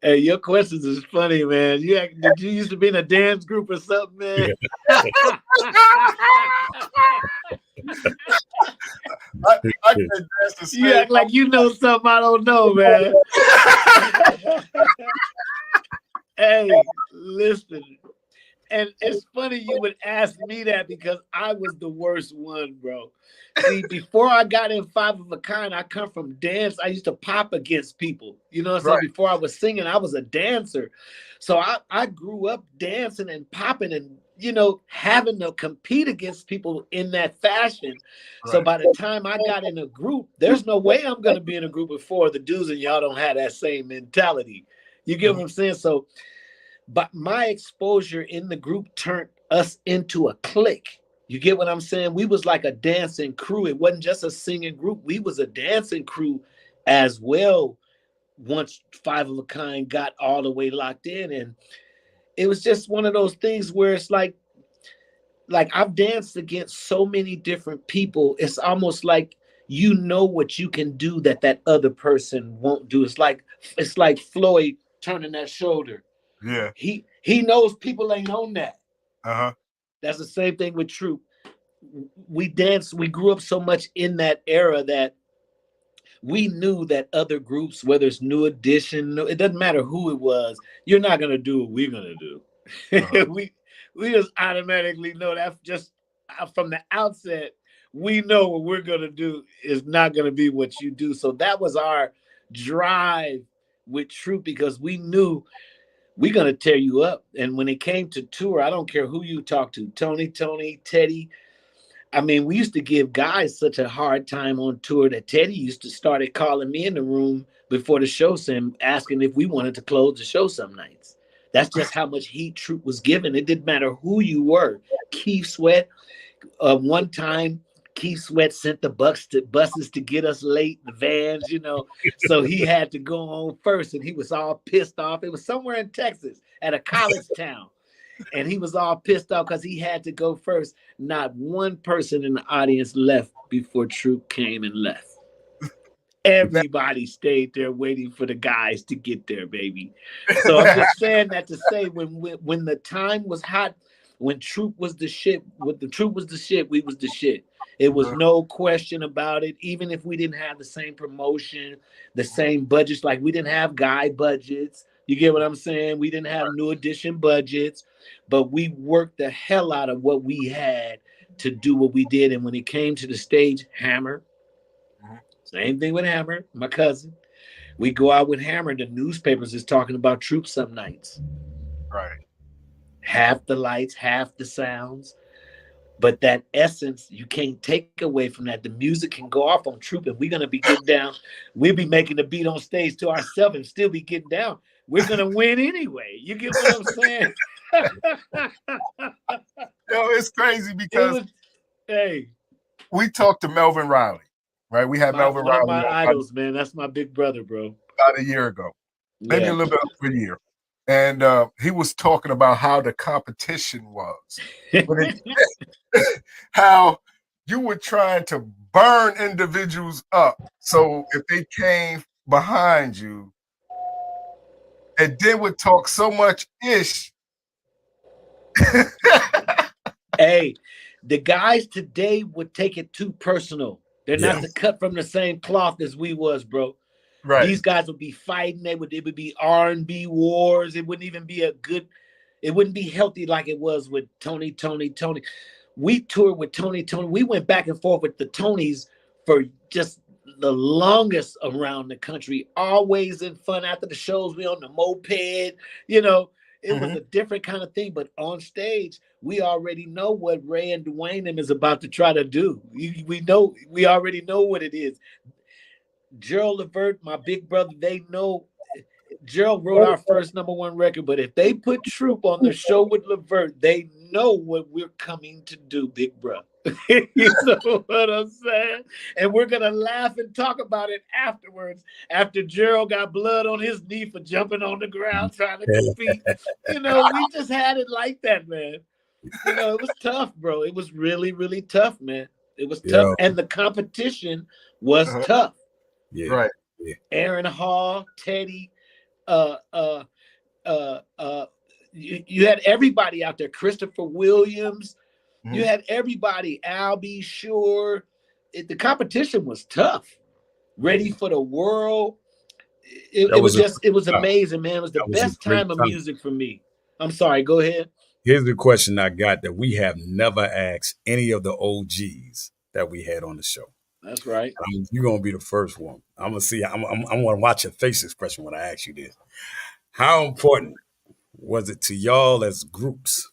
Hey, your questions is funny, man. Did you used to be in a dance group or something, man? I can dance the You same. act like you know something I don't know, man. Hey, listen. And it's funny you would ask me that because I was the worst one, bro. See, before I got in Five of a Kind, I come from dance. I used to pop against people. You know what I'm saying? Right. Before I was singing, I was a dancer. So I grew up dancing and popping and, having to compete against people in that fashion. So Right. by the time I got in a group, there's no way I'm going to be in a group with four of the dudes and y'all don't have that same mentality. You get what I'm saying? So, but my exposure in the group turned us into a clique. You get what I'm saying? We was like a dancing crew. It wasn't just a singing group. We was a dancing crew as well. Once Five of a Kind got all the way locked in, and it was just one of those things where it's like I've danced against so many different people. It's almost like you know what you can do that other person won't do. It's like Floyd turning that shoulder. Yeah. He knows people ain't on that. Uh-huh. That's the same thing with Troop. We grew up so much in that era that we knew that other groups, whether it's New Edition, it doesn't matter who it was, you're not gonna do what we're gonna do. Uh-huh. we just automatically know that just from the outset, we know what we're gonna do is not gonna be what you do. So that was our drive with Troop because we knew we're gonna tear you up. And when it came to tour, I don't care who you talk to, Tony, Teddy. I mean, we used to give guys such a hard time on tour that Teddy used to started calling me in the room before the show, asking if we wanted to close the show some nights. That's just how much heat Troop was given. It didn't matter who you were. Keith Sweat, one time, Keith Sweat sent the buses to get us late, the vans, so he had to go on first, and he was all pissed off. It was somewhere in Texas at a college town. And he was all pissed off because he had to go first. Not one person in the audience left before Troop came and left. Everybody stayed there waiting for the guys to get there, baby. So I'm just saying that to say when the time was hot, when Troop was the shit, we was the shit. It was no question about it. Even if we didn't have the same promotion, the same budgets, like we didn't have guy budgets. You get what I'm saying? We didn't have New Edition budgets, but we worked the hell out of what we had to do what we did. And when it came to the stage, Hammer, same thing with Hammer, my cousin. We go out with Hammer. The newspapers is talking about Troop some nights. Right. Half the lights, half the sounds. But that essence, you can't take away from that. The music can go off on Troop, and we're going to be getting down. We'll be making the beat on stage to ourselves and still be getting down. We're going to win anyway. You get what I'm saying? Yo, it's crazy because hey, we talked to Melvin Riley, right? We had Melvin one of Riley my on idols, man. That's my big brother, bro. about a year ago, maybe a little bit over a year. And he was talking about how the competition was. How you were trying to burn individuals up. So if they came behind you, and then would talk so much ish. Hey, the guys today would take it too personal. They're not Yes. cut from the same cloth as we was, bro. Right. These guys would be fighting. It would be R&B wars. It wouldn't even be it wouldn't be healthy like it was with Tony. We toured with Tony. We went back and forth with the Tonys for just the longest around the country, always in fun. After the shows, we on the moped, you know. It was a different kind of thing, but on stage, we already know what Ray and Dwayne them is about to try to do. We already know what it is. Gerald Levert, my big brother, they know. Gerald wrote our first #1 record, but if they put Troop on the show with Levert, they know what we're coming to do, big bro. You know what I'm saying? And we're gonna laugh and talk about it afterwards. After Gerald got blood on his knee for jumping on the ground trying to compete, you know, we just had it like that, man. You know, it was tough, bro. It was really, really tough, man. It was tough, and the competition was tough. Yeah, right. Yeah. Aaron Hall, Teddy, you had everybody out there. Christopher Williams, you had everybody. Albie Shore. The competition was tough. Ready for the World. It was amazing, man. It was the best time of music for me. I'm sorry. Go ahead. Here's the question I got that we have never asked any of the OGs that we had on the show. That's right. You're gonna be the first one. I'm gonna see. I'm gonna watch your face expression when I ask you this. How important was it to y'all as groups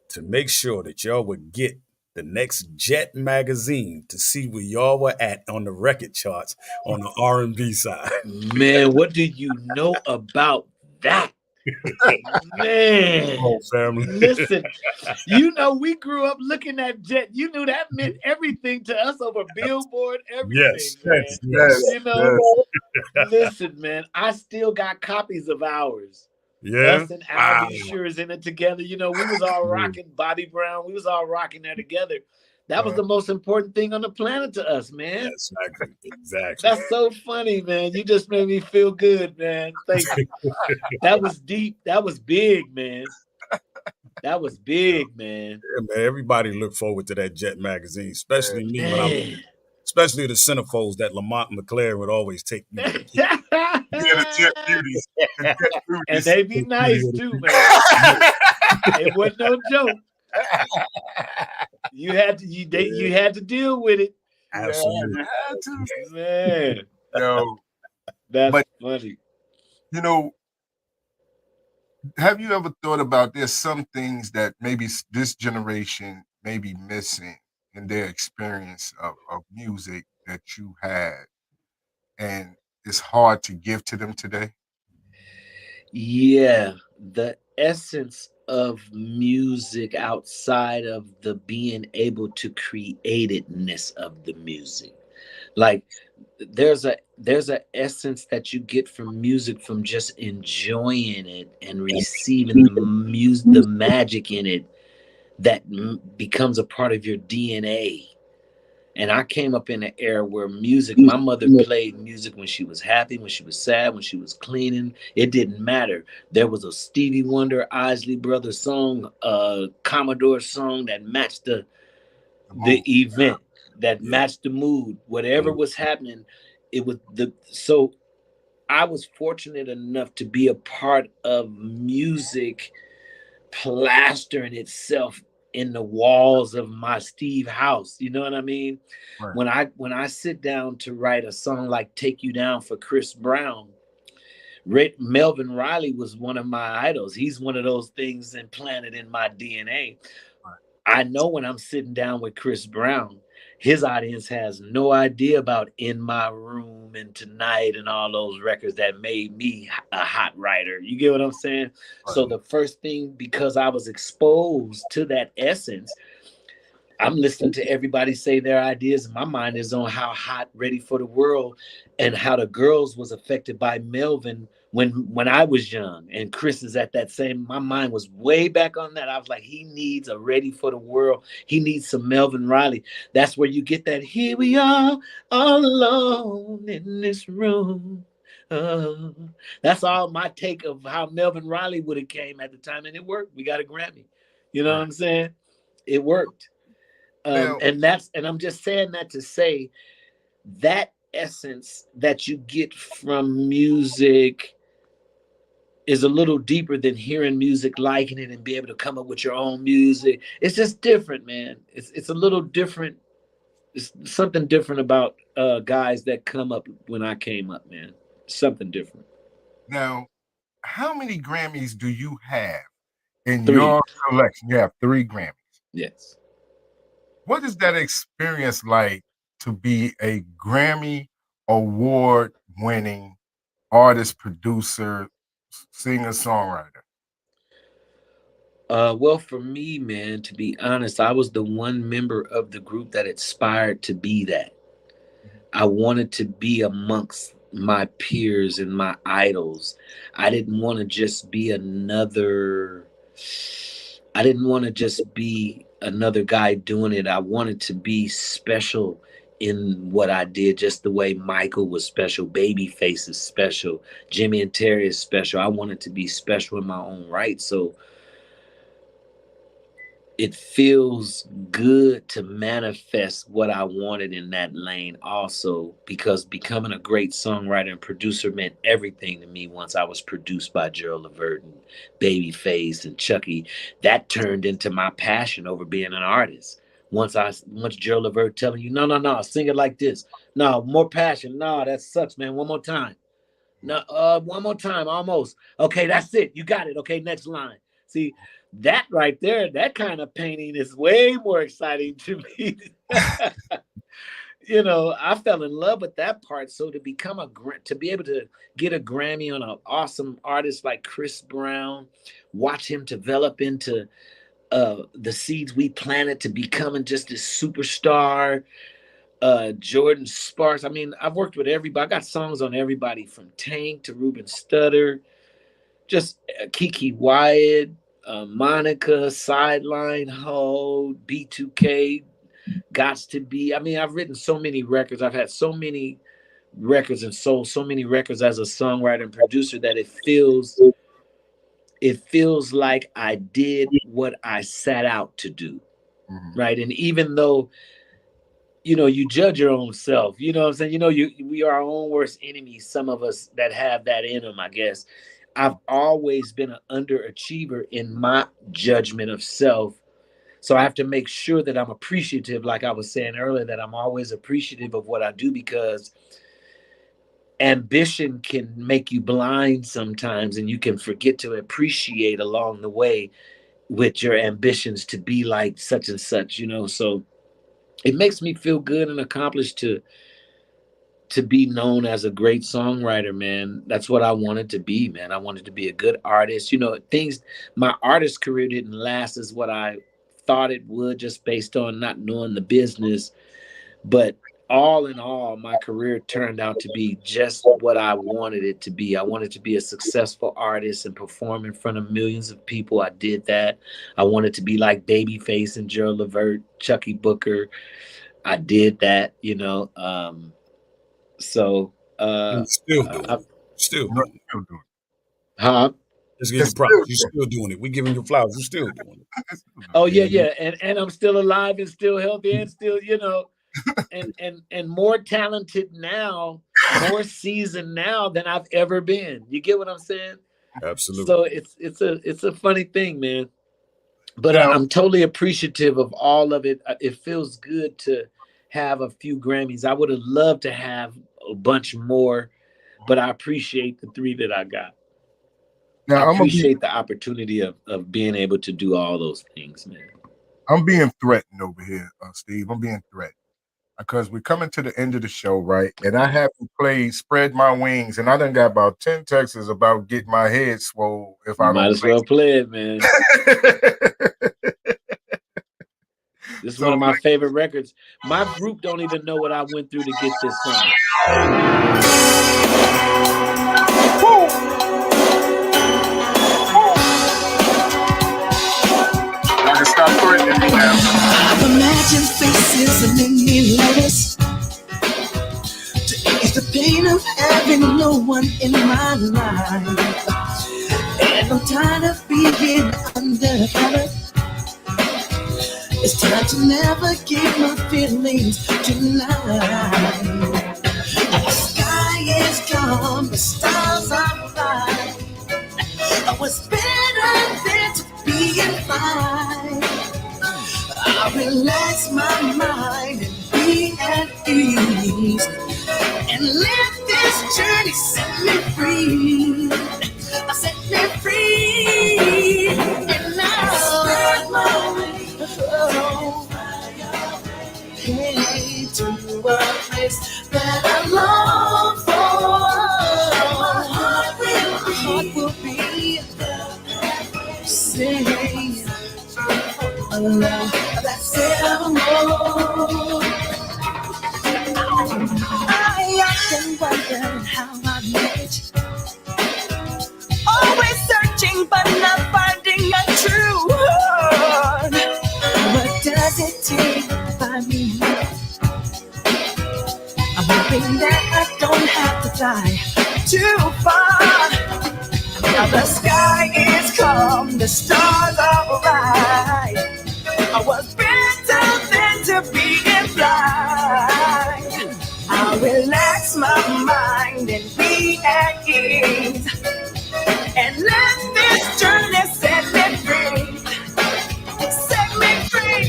to make sure that y'all would get the next Jet magazine to see where y'all were at on the record charts on the R&B side? Man, what do you know about that? Man, family. Listen, you know, we grew up looking at Jet. You knew that meant everything to us over Billboard, everything. Yes. You know, listen, man, I still got copies of ours. Yeah. Us and Albie Sure is in it together. You know, we was all rocking Bobby Brown. We was all rocking there together. That was the most important thing on the planet to us, man. Exactly. That's so funny, man. You just made me feel good, man. Thank you. That was deep. That was big, man. That was big, man. Yeah, man. Everybody look forward to that Jet magazine, especially me especially the centerfolds that Lamont McLaren would always take me. The Jet Beauties. And they be nice too, man. It wasn't no joke. You had to deal with it. Absolutely. Man. That's funny. You know, have you ever thought about there's some things that maybe this generation may be missing in their experience of music that you had, and it's hard to give to them today? Yeah, the essence of music outside of the being able to createdness of the music. Like there's a essence that you get from music from just enjoying it and receiving the magic in it that becomes a part of your DNA. And I came up in an era where music, my mother played music when she was happy, when she was sad, when she was cleaning. It didn't matter. There was a Stevie Wonder, Isley Brothers song, Commodore song that matched the event, that matched the mood. Whatever was happening, it was so I was fortunate enough to be a part of music plastering itself in the walls of my Steve house. You know what I mean? Right. When I sit down to write a song like Take You Down for Chris Brown, Melvin Riley was one of my idols. He's one of those things implanted in my DNA. Right. I know when I'm sitting down with Chris Brown, his audience has no idea about In My Room and Tonight and all those records that made me a hot writer. You get what I'm saying? Right. So the first thing, because I was exposed to that essence, I'm listening to everybody say their ideas. My mind is on how hot Ready for the World and how the girls was affected by Melvin when I was young, and Chris is at that same. My mind was way back on that. I was like, he needs a Ready for the World. He needs some Melvin Riley. That's where you get that. Here we are, all alone in this room. That's all my take of how Melvin Riley would have came at the time, and it worked. We got a Grammy. You know what I'm saying? It worked. Now, And I'm just saying that to say that essence that you get from music is a little deeper than hearing music, liking it, and be able to come up with your own music. It's just different, man. It's a little different. It's something different about guys that come up when I came up, man. Something different. now, how many Grammys do you have in 3. your collection? You have 3 Grammys. Yes. What is that experience like to be a Grammy award winning artist, producer, singer, songwriter? Well, for me, man, to be honest, I was the one member of the group that aspired to be that. I wanted to be amongst my peers and my idols. I didn't want to just be another guy doing it. I wanted to be special in what I did, just the way Michael was special, Babyface is special, Jimmy and Terry is special. I wanted to be special in my own right. So it feels good to manifest what I wanted in that lane also, because becoming a great songwriter and producer meant everything to me once I was produced by Gerald Levert and Babyface and Chucky. That turned into my passion over being an artist. Once Gerald Levert telling you, no, sing it like this. No, more passion. No, that sucks, man. One more time. No, one more time, almost. Okay, that's it. You got it. Okay, next line. See, that right there, that kind of painting is way more exciting to me. You know, I fell in love with that part. So to be able to get a Grammy on an awesome artist like Chris Brown, watch him develop into the seeds we planted to becoming just this superstar. Jordan Sparks. I mean, I've worked with everybody. I got songs on everybody from Tank to Ruben Studdard, just Kiki Wyatt, Monica, Sideline, Ho, B2K, Gots to Be. I mean, I've written so many records. I've had so many records and sold so many records as a songwriter and producer that it feels like I did what I set out to do. Right. And even though, you know, you judge your own self, you know what I'm saying? You know, we are our own worst enemies. Some of us that have that in them, I guess. I've always been an underachiever in my judgment of self. So I have to make sure that I'm appreciative, like I was saying earlier, that I'm always appreciative of what I do, because ambition can make you blind sometimes, and you can forget to appreciate along the way with your ambitions to be like such and such, you know. So it makes me feel good and accomplished to be known as a great songwriter, man. That's what I wanted to be, man. I wanted to be a good artist. You know, my artist career didn't last as what I thought it would, just based on not knowing the business. But all in all, my career turned out to be just what I wanted it to be. I wanted to be a successful artist and perform in front of millions of people. I did that. I wanted to be like Babyface and Gerald Levert, Chucky Booker. I did that, you know. So you're still doing it. Still doing it. Huh? Just give you props. You're still doing it. We giving you flowers. You're still doing it. Oh yeah. And I'm still alive and still healthy and still, you know, and more talented now, more seasoned now than I've ever been. You get what I'm saying? Absolutely. So it's a funny thing, man. But I'm totally appreciative of all of it. It feels good to have a few Grammys. I would have loved to have a bunch more, but I appreciate the 3 that I got. Now, I appreciate the opportunity of being able to do all those things, man. I'm being threatened over here, Steve. I'm being threatened because we're coming to the end of the show, right? And I have to play Spread My Wings, and I done got about 10 texts about getting my head swole if I don't. Might as well play it, man. This is one of my favorite records. My group don't even know what I went through to get this song. I can stop threatening me now. I've imagined faces and many lovers to ease the pain of having no one in my life. And I'm tired of being undercover. It's time to navigate my feelings tonight. The sky is calm, the stars are bright. I was better than to be in flight. I relax my mind and be at ease. And let this journey set me free. Set me free. And now spread my wings. Hey, to a place that I long for. My heart will be singing alone. That's evermore. I often wonder how I manage. Always searching but not finding a true heart. What does it take to find me? I'm hoping that I don't have to fly too far. Now the sky is calm, the stars are bright. I was better than to be in flight. I'll relax my mind and be at ease. And let this journey set me free. Set me free.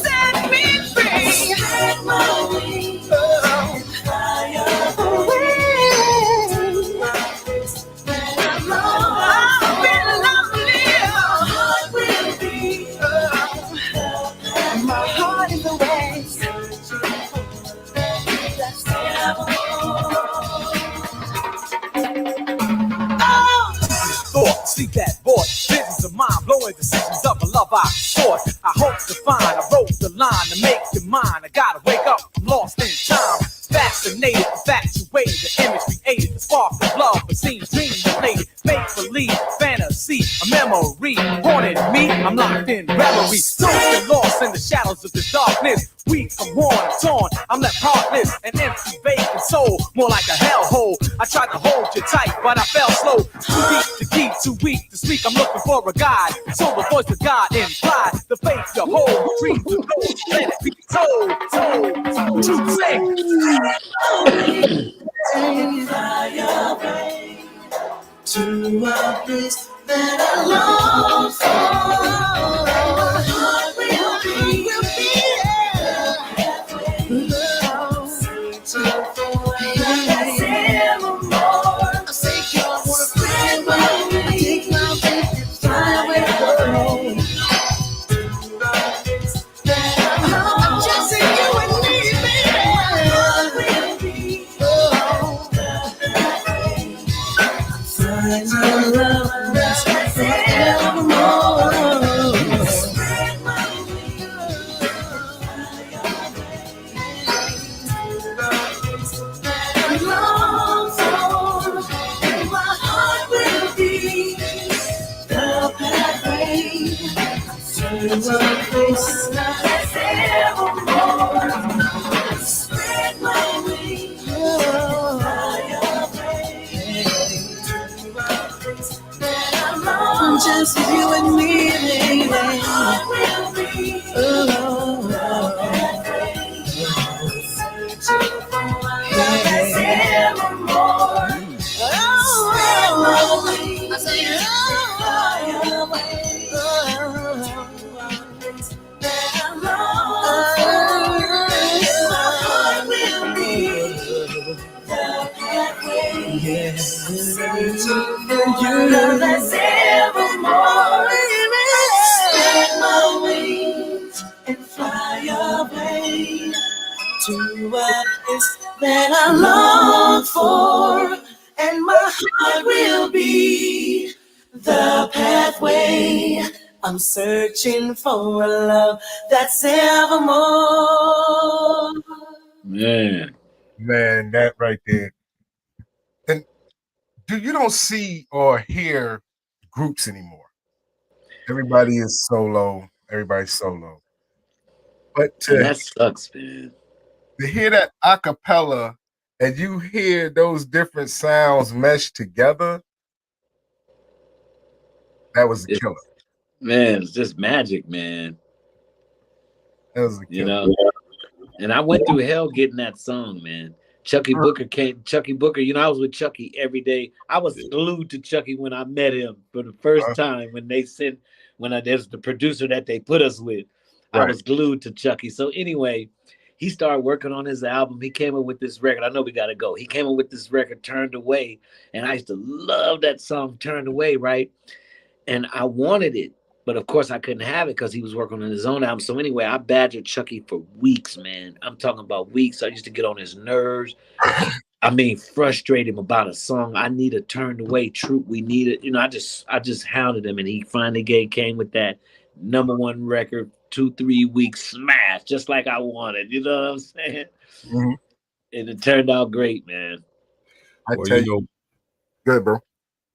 Set me free. Set my wings. Fly away. My heart is away. Thought, see that boy, visions of mine, blowing decisions of a love I sought. I hope to find, I wrote the line to make you mine. I gotta wake up, I'm lost in time. Fascinated, infatuated, the image created, the spark of love, it seems dream related, make believe, fantasy, a memory, haunted me, I'm locked in reverie, so still lost in the shadows of this darkness. Weak, I'm worn, I'm torn, I'm left heartless, an empty, vacant soul, more like a hellhole. I tried to hold you tight, but I fell slow. Too deep to keep, too weak to speak. I'm looking for a guide. So the voice of God implied the faith you hold, dream to know, let it be told, to say. Fly away to a place that I long for. My heart will be evermore. I say, God, I wanna fly away. Take my faith and fly away. I'm just saying you and me, baby. Will be find your love that's evermore. Spread my wings. Long for, and my heart will be the pathway to a place that's evermore. Spread my wings, fly away to a place that I'm on. Just you and me, baby. My heart will be the pathway, searching for love that's evermore. Spread my wings, I say, fly away to a place that I'm on. My heart will be the pathway, searching for love that's evermore. Spread my wings and fly away to a place that I long for, and my heart will be the pathway. I'm searching for a love that's evermore. Man. Man, that right there. And you don't see or hear groups anymore. Everybody is solo. Everybody's solo. But And that sucks, man. to hear that a cappella and you hear those different sounds mesh together, that was a It's, killer. man, it's just magic, man. That was a You killer. know. And I went through hell getting that song, man. Chucky Booker came. Chucky Booker, I was with Chucky every day. I was glued to Chucky when I met him for the first time when they sent there's the producer that they put us with. I Right. was glued to Chucky. So anyway, he started working on his album. He came up with this record. I know we gotta go. He came up with this record, Turned Away, and I used to love that song, Turned Away, right? And I wanted it. But of course, I couldn't have it because he was working on his own album. So anyway, I badgered Chucky for weeks, man. I'm talking about weeks. I used to get on his nerves. I mean, frustrate him about a song. I need a turned away troop. We need it. I just hounded him, and he finally came with that #1 record, 2-3 weeks smash, just like I wanted. You know what I'm saying? Mm-hmm. And it turned out great, man. I tell you, good, bro.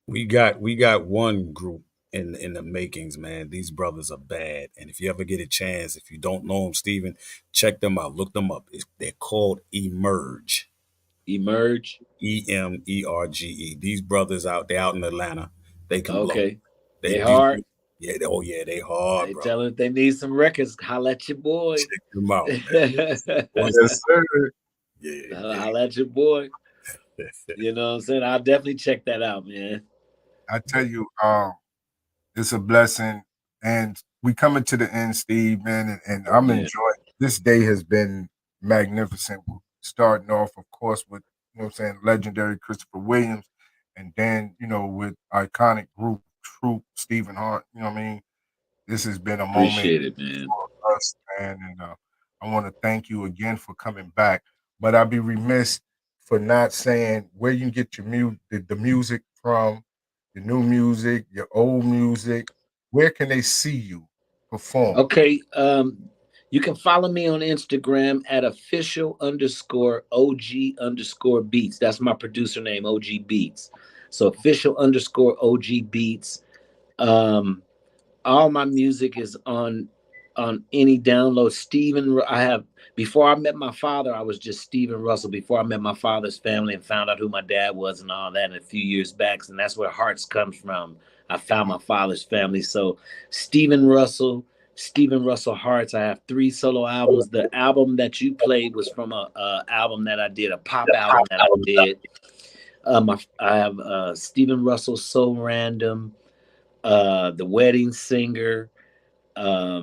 We got one group in the makings, man. These brothers are bad, and if you ever get a chance, if you don't know them, Steven, check them out. Look them up. They're called Emerge. Emerge. Emerge. These brothers they're out in Atlanta. They can blow. Okay. They do. hard. Yeah. They hard, They bro. tell them if they need some records, holla at your boy. Check them out, man. Yes, sir. Yeah. Holla at your boy. You know what I'm saying? I'll definitely check that out, man. I tell you, it's a blessing, and we coming to the end, Steve, man, and I'm enjoying. This day has been magnificent. Starting off, of course, with legendary Christopher Williams, and then with iconic troop Stephen Hart. You know what I mean? This has been a Appreciate it, man. for us, man, and I want to thank you again for coming back. But I'd be remiss for not saying where you can get your the music from, your new music, your old music. Where can they see you perform? Okay, you can follow me on Instagram at official_OG_beats. That's my producer name, OG Beats. So official_OG Beats. All my music is on any download. Before I met my father, I was just Steven Russell. Before I met my father's family and found out who my dad was and all that, and a few years back, and that's where Hearts comes from. I found my father's family. So Steven Russell Hearts. I have 3 solo albums. The album that you played was from a album that I did, a pop album that I did. I have Steven Russell, So Random, The Wedding Singer. I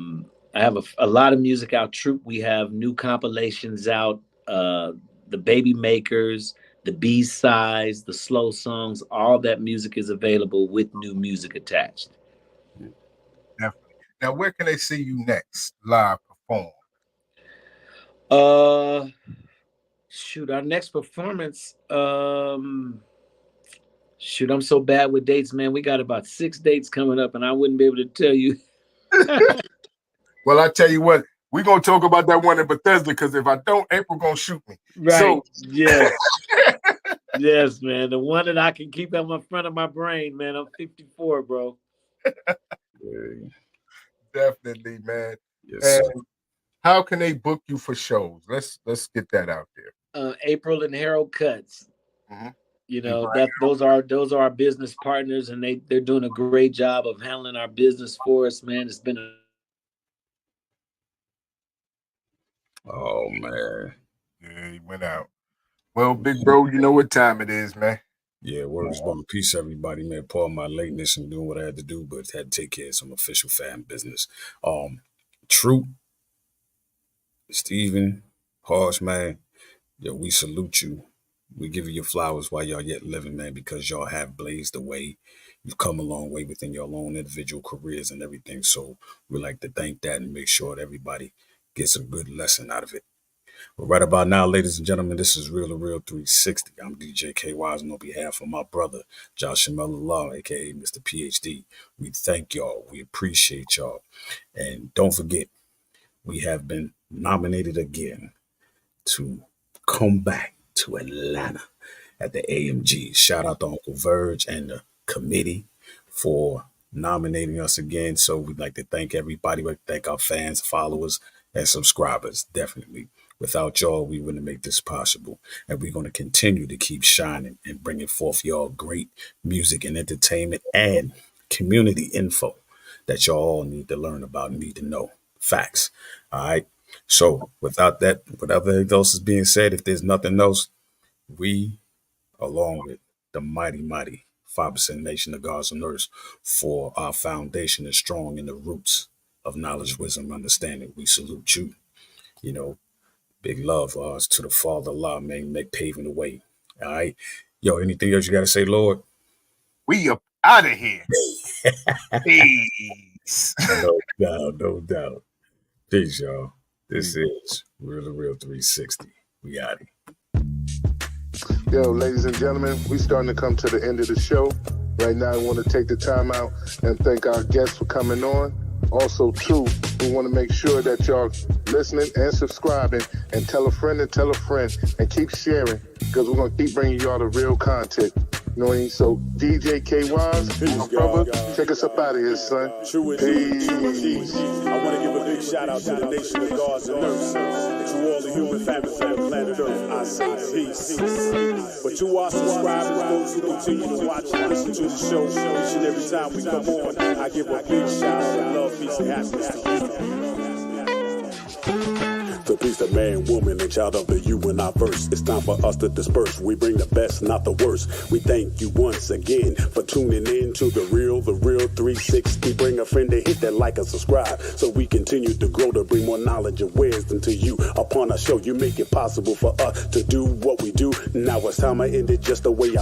have a lot of music out. Troop, we have new compilations out. The Baby Makers, the B-sides, the slow songs, all that music is available with new music attached. Definitely. Now, where can they see you next live perform? Our next performance. I'm so bad with dates, man. We got about 6 dates coming up, and I wouldn't be able to tell you. Well, I tell you what, we're gonna talk about that one in Bethesda, because if I don't, April gonna shoot me. Right. So, yes. Yes, man. The one that I can keep on the front of my brain, man. I'm 54, bro. Definitely, man. Yes, and how can they book you for shows? Let's get that out there. April and Harold Cuts. Mm-hmm. Those are our business partners, and they're doing a great job of handling our business for us, man. It's been oh man. Yeah, he went out. Well, big bro, you know what time it is, man. Yeah, words bond. Peace, everybody, man. Pardon my lateness and doing what I had to do, but had to take care of some official fan business. Troop, Steven, Harsh, man. Yo, we salute you. We give you your flowers while y'all yet living, man, because y'all have blazed the way. You've come a long way within your own individual careers and everything. So we like to thank that and make sure that everybody gets a good lesson out of it. But right about now, ladies and gentlemen, this is Real2reel360. I'm DJ K Wise, and on behalf of my brother, Josh Law, aka Mr. PhD, we thank y'all. We appreciate y'all. And don't forget, we have been nominated again to come back to Atlanta at the AMG. Shout out to Uncle Verge and the committee for nominating us again. So we'd like to thank everybody. We'd like to thank our fans, followers, and subscribers. Definitely. Without y'all, we wouldn't make this possible. And we're going to continue to keep shining and bringing forth y'all great music and entertainment and community info that y'all all need to learn about and need to know. Facts. All right. So without that, whatever else is being said, if there's nothing else, we, along with the mighty 5% Nation of Gods and Earth, for our foundation is strong in the roots of knowledge, wisdom, understanding. We salute you. You know, big love to the Father Allah, man, make paving the way. All right. Yo, anything else you got to say, Lord? We up out of here. Peace. No doubt. Peace, y'all. This is Real2reel360. We out here. Yo, ladies and gentlemen, we starting to come to the end of the show. Right now, I want to take the time out and thank our guests for coming on. Also, too, we want to make sure that y'all listening and subscribing, and tell a friend and keep sharing, because we're going to keep bringing y'all the real content. You know what I mean? So, DJ K-Wise, my brother, take us up out of here, son. True Peace. I want to give a big shout out to the nation of gods and earth. To all the human families on the planet Earth, I say peace. But to our subscribers, those who continue to watch and listen to the show each and every time we come on, I give a big shout out of love, peace, and happiness to you. To peace, the man, woman, and child of the you and I verse. It's time for us to disperse. We bring the best, not the worst. We thank you once again for tuning in to the Real 360. Bring a friend to hit that like and subscribe, so we continue to grow to bring more knowledge and wisdom to you. Upon our show, you make it possible for us to do what we do. Now it's time I end it just the way I